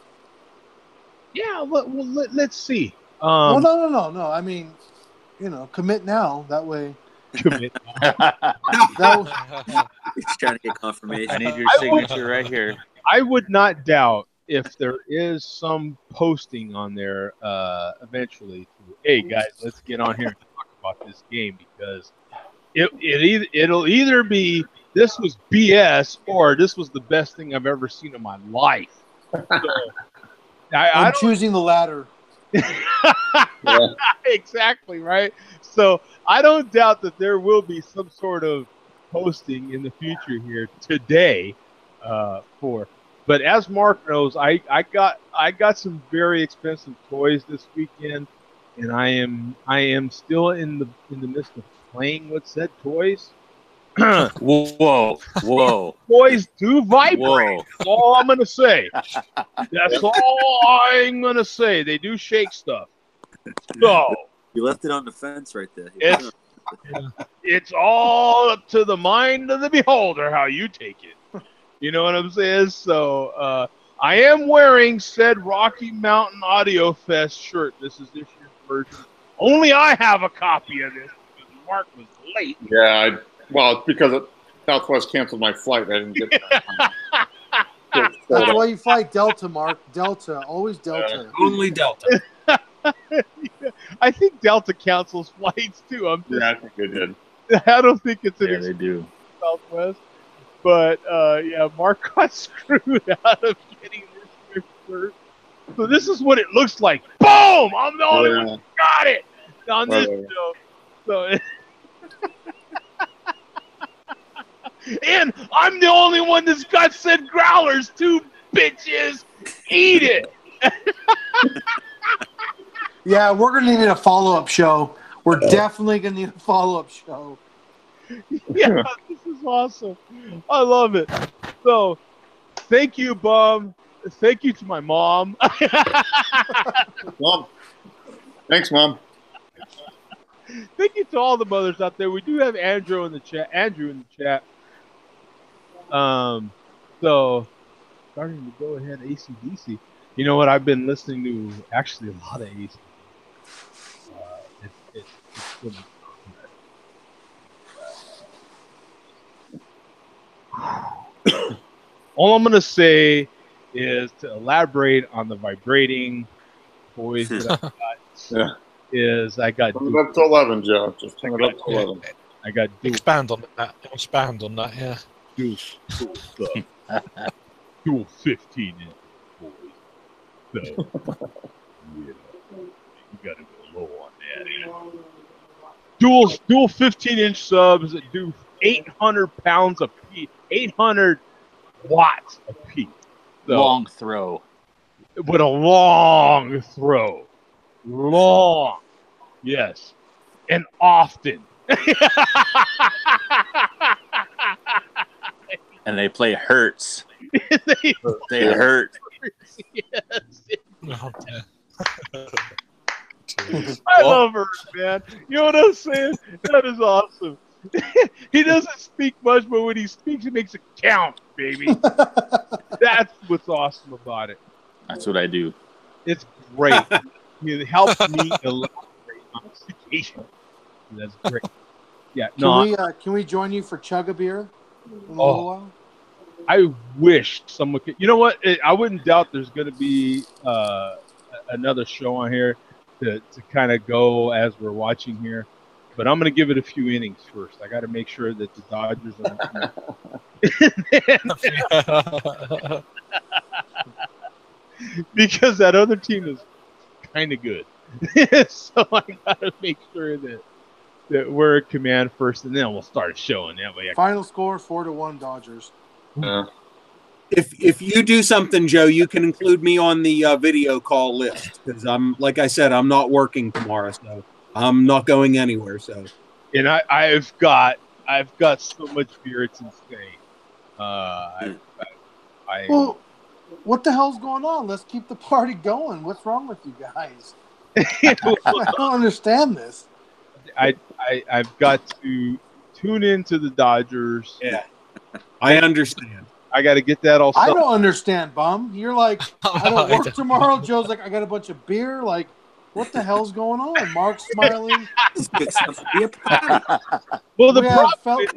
Speaker 1: Yeah, let's see.
Speaker 6: Well, no. I mean, commit now. That way.
Speaker 1: Commit.
Speaker 2: He's trying to get confirmation.
Speaker 3: I need your signature right here.
Speaker 1: I would not doubt if there is some posting on there eventually. Hey guys, let's get on here and talk about this game, because it'll either be this was BS or this was the best thing I've ever seen in my life. So, I'm
Speaker 6: choosing the latter.
Speaker 1: Yeah. Exactly, right? So I don't doubt that there will be some sort of posting in the future here today but as Mark knows, I got some very expensive toys this weekend, and I am still in the midst of playing with said toys.
Speaker 3: Whoa.
Speaker 1: Toys do vibrate.
Speaker 3: Whoa.
Speaker 1: That's all I'm gonna say. That's all I'm gonna say. They do shake stuff. So
Speaker 2: you left it on the fence right there.
Speaker 1: It's all up to the mind of the beholder how you take it. You know what I'm saying? So I am wearing said Rocky Mountain Audio Fest shirt. This is this year's version. Only I have a copy of this because Mark was late.
Speaker 5: Yeah, well, it's because Southwest canceled my flight. I didn't get that.
Speaker 6: That's why you fight Delta, Mark. Delta. Always Delta.
Speaker 2: Only Delta.
Speaker 1: I think Delta cancels flights too. I
Speaker 5: think they did.
Speaker 1: I don't think it's
Speaker 3: an they do.
Speaker 1: Southwest. But yeah, Mark got screwed out of getting this shirt. So this is what it looks like. Boom! I'm the only one who got it on this show. So, and I'm the only one that's got said growlers too, bitches. Eat it.
Speaker 6: Yeah, we're gonna need a follow-up show. We're definitely gonna need a follow-up show.
Speaker 1: Yeah, this is awesome. I love it. So, thank you, Bum. Thank you to my mom.
Speaker 5: Mom. Thanks, Mom.
Speaker 1: Thank you to all the mothers out there. We do have Andrew in the chat. So starting to go ahead AC/DC. You know what? I've been listening to actually a lot of AC. It's been, all I'm gonna say is to elaborate on the vibrating toys that I got.
Speaker 5: Yeah.
Speaker 1: Is I got
Speaker 5: Turn it up to 11, Joe. Just turn it up to 11.
Speaker 1: I got
Speaker 7: Expand on that. Expand on that. Yeah.
Speaker 1: dual stuff. Dual 15-inch boys. So you gotta go low on that. Dual 15-inch subs that do 800 pounds a piece, 800 watts a piece. So,
Speaker 3: Long throw.
Speaker 1: with a long throw. Long. Yes. And often.
Speaker 3: And they play Hurts.
Speaker 1: They
Speaker 3: hurt.
Speaker 1: Yes.
Speaker 7: Oh, yeah.
Speaker 1: I love her, man. You know what I'm saying? That is awesome. He doesn't speak much, but when he speaks, he makes it count, baby. That's what's awesome about it.
Speaker 3: That's what I do.
Speaker 1: It's great. It helps me elaborate on the situation. That's great. Yeah.
Speaker 6: Can we join you for Chug a Beer in a little
Speaker 1: Oh,
Speaker 6: while?
Speaker 1: I wish someone could. You know what? I wouldn't doubt there's going to be another show on here to kind of go as we're watching here. But I'm going to give it a few innings first. I got to make sure that the Dodgers are because that other team is kind of good. So I got to make sure that we're at command first, and then we'll start showing that way.
Speaker 6: Final score 4-1 Dodgers.
Speaker 5: Yeah.
Speaker 4: If you do something, Joe, you can include me on the video call list because like I said, I'm not working tomorrow, so I'm not going anywhere. So,
Speaker 1: and I've got so much beer, it's insane.
Speaker 6: Well, what the hell's going on? Let's keep the party going. What's wrong with you guys? I don't understand this.
Speaker 1: I've got to tune into the Dodgers.
Speaker 4: Yeah, I understand.
Speaker 1: I got to get that all.
Speaker 6: I don't understand, Bum. You're like, I don't work tomorrow. Joe's like, I got a bunch of beer. Like, what the hell's going on? Mark's smiling.
Speaker 1: Well,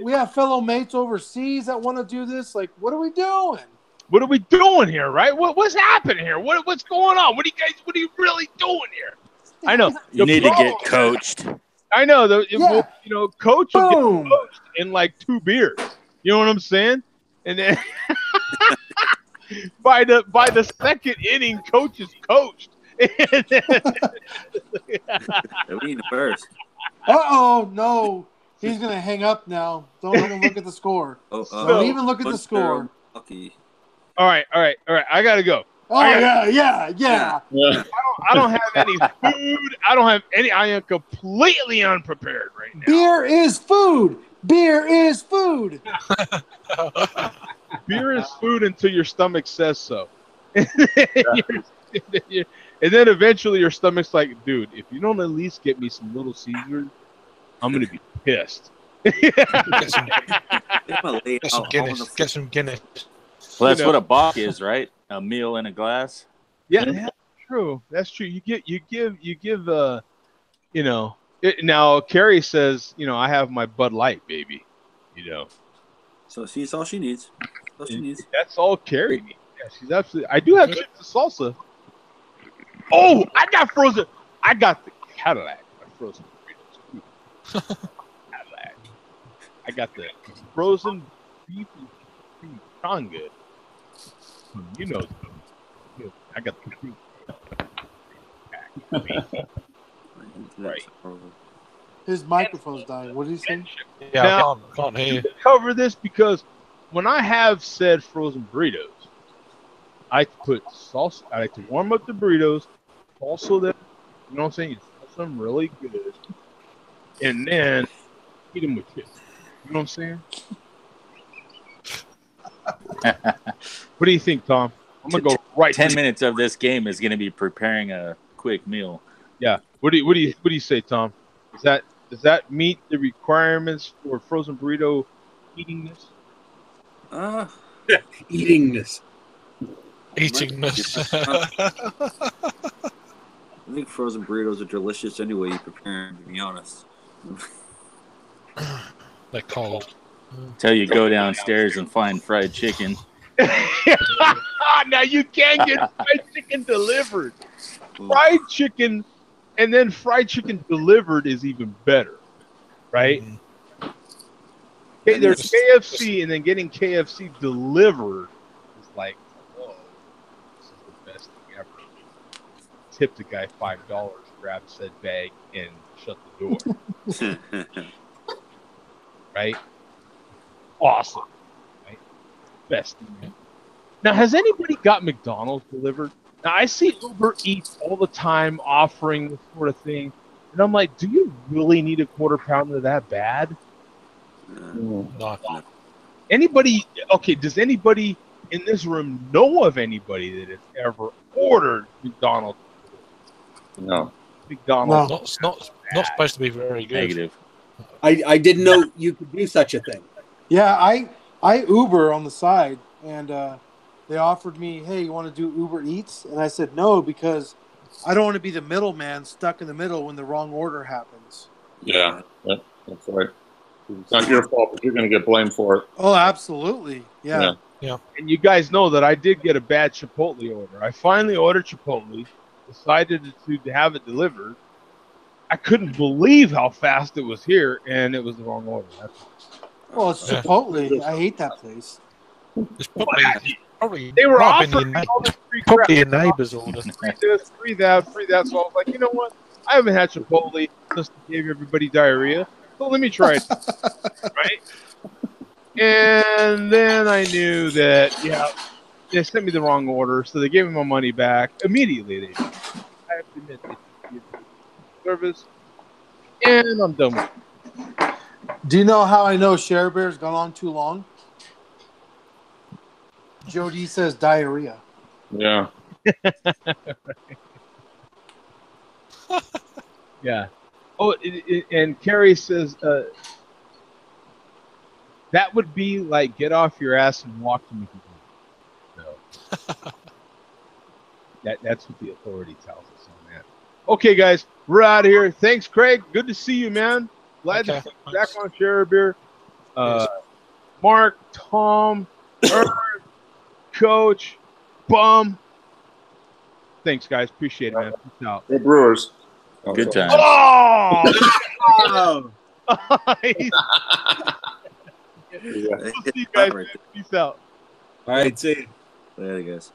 Speaker 6: we have fellow mates overseas that want to do this. Like, what are we doing?
Speaker 1: What are we doing here, right? What's happening here? What's going on? What are you really doing here? I know.
Speaker 3: You need to get coached.
Speaker 1: I know. Coach will
Speaker 6: Boom.
Speaker 1: get coached in like 2 beers. You know what I'm saying? And then by the second inning, coach is coached.
Speaker 2: We first.
Speaker 6: Uh-oh, no. He's going to hang up now. Don't even look at the score. Don't even look at the score.
Speaker 1: All right. I got to go.
Speaker 6: Oh, yeah.
Speaker 1: I don't have any food. I am completely unprepared right now.
Speaker 6: Beer is food. Beer is food.
Speaker 1: Beer is food until your stomach says so. And then eventually your stomach's like, dude, if you don't at least get me some Little Caesars, I'm going to be pissed.
Speaker 7: Get some Guinness.
Speaker 3: Well, that's what a bock is, right? A meal in a glass.
Speaker 1: Yeah, that's true. That's true. You give. Now Carrie says, I have my Bud Light, baby.
Speaker 2: So she's all she needs.
Speaker 1: That's all Carrie needs. Yeah, she's absolutely. I do have chips of salsa. Oh, I got frozen. I got the Cadillac. My frozen burritos. Cadillac. I got the frozen beef and cream good. I got the cream. Right.
Speaker 6: His microphone's dying. What did he say?
Speaker 7: Yeah,
Speaker 1: Now,
Speaker 7: I can't hear.
Speaker 1: cover this because when I have said frozen burritos, I like to put salsa. I like to warm up the burritos, salsa them. You know what I'm saying? You salsa them really good, and then eat them with chips. You know what I'm saying? What do you think, Tom? I'm gonna go right.
Speaker 3: 10 minutes of this game is going to be preparing a quick meal.
Speaker 1: Yeah. What do you say, Tom? Does that meet the requirements for frozen burrito eatingness?
Speaker 4: Eatingness.
Speaker 7: Eating this.
Speaker 2: I think frozen burritos are delicious anyway you prepare them, to be honest.
Speaker 7: They're cold.
Speaker 3: Till you go downstairs and find fried chicken.
Speaker 1: Now you can get fried chicken delivered. Fried chicken, and then fried chicken delivered is even better, right?
Speaker 7: Mm.
Speaker 1: Okay, there's KFC, and then getting KFC delivered is like, whoa, this is the best thing ever. Tip the guy $5, grab said bag, and shut the door. Right? Awesome. Right? Best thing ever. Now, has anybody got McDonald's delivered? Now, I see Uber Eats all the time offering this sort of thing. And I'm like, do you really need a quarter pounder that bad?
Speaker 7: No.
Speaker 1: Anybody, okay, does anybody in this room know of anybody that has ever ordered McDonald's?
Speaker 5: No.
Speaker 1: McDonald's.
Speaker 7: Not supposed to be very good.
Speaker 3: Negative.
Speaker 4: I didn't know you could do such a thing.
Speaker 6: Yeah, I Uber on the side, and they offered me, hey, you want to do Uber Eats? And I said no, because I don't want to be the middleman stuck in the middle when the wrong order happens.
Speaker 5: Yeah, that's right. It's not your fault, but you're going to get blamed for it.
Speaker 6: Oh, absolutely. Yeah.
Speaker 1: And you guys know that I did get a bad Chipotle order. I finally ordered Chipotle, decided to have it delivered. I couldn't believe how fast it was here, and it was the wrong order.
Speaker 6: Well, it's Chipotle. I hate that place.
Speaker 7: It's probably
Speaker 1: They were
Speaker 7: might have
Speaker 1: offering
Speaker 7: been
Speaker 1: all this free crap.
Speaker 7: probably your neighbour's order.
Speaker 1: Free this, free that, free that. So I was like, you know what? I haven't had Chipotle since they gave everybody diarrhea. So let me try it. Right? And then I knew that, they sent me the wrong order, so they gave me my money back immediately. They did. I have to admit, they did service, and I'm done with it.
Speaker 6: Do you know how I know Share Bear's gone on too long? Jody says diarrhea.
Speaker 5: Yeah.
Speaker 1: Yeah. Oh, and Carrie says that would be like get off your ass and walk to McDonald's. No. That's what the authority tells us on that. Okay, guys, we're out of here. Thanks, Craig. Good to see you, man. Glad to see you back on Share Beer. Mark, Tom, Ern, Coach, Bum. Thanks, guys. Appreciate it, man. Peace out.
Speaker 5: We're Brewers.
Speaker 3: Good times.
Speaker 1: Oh! Nice. We'll see you guys. Peace out.
Speaker 4: All right, see you.
Speaker 2: Later, guys.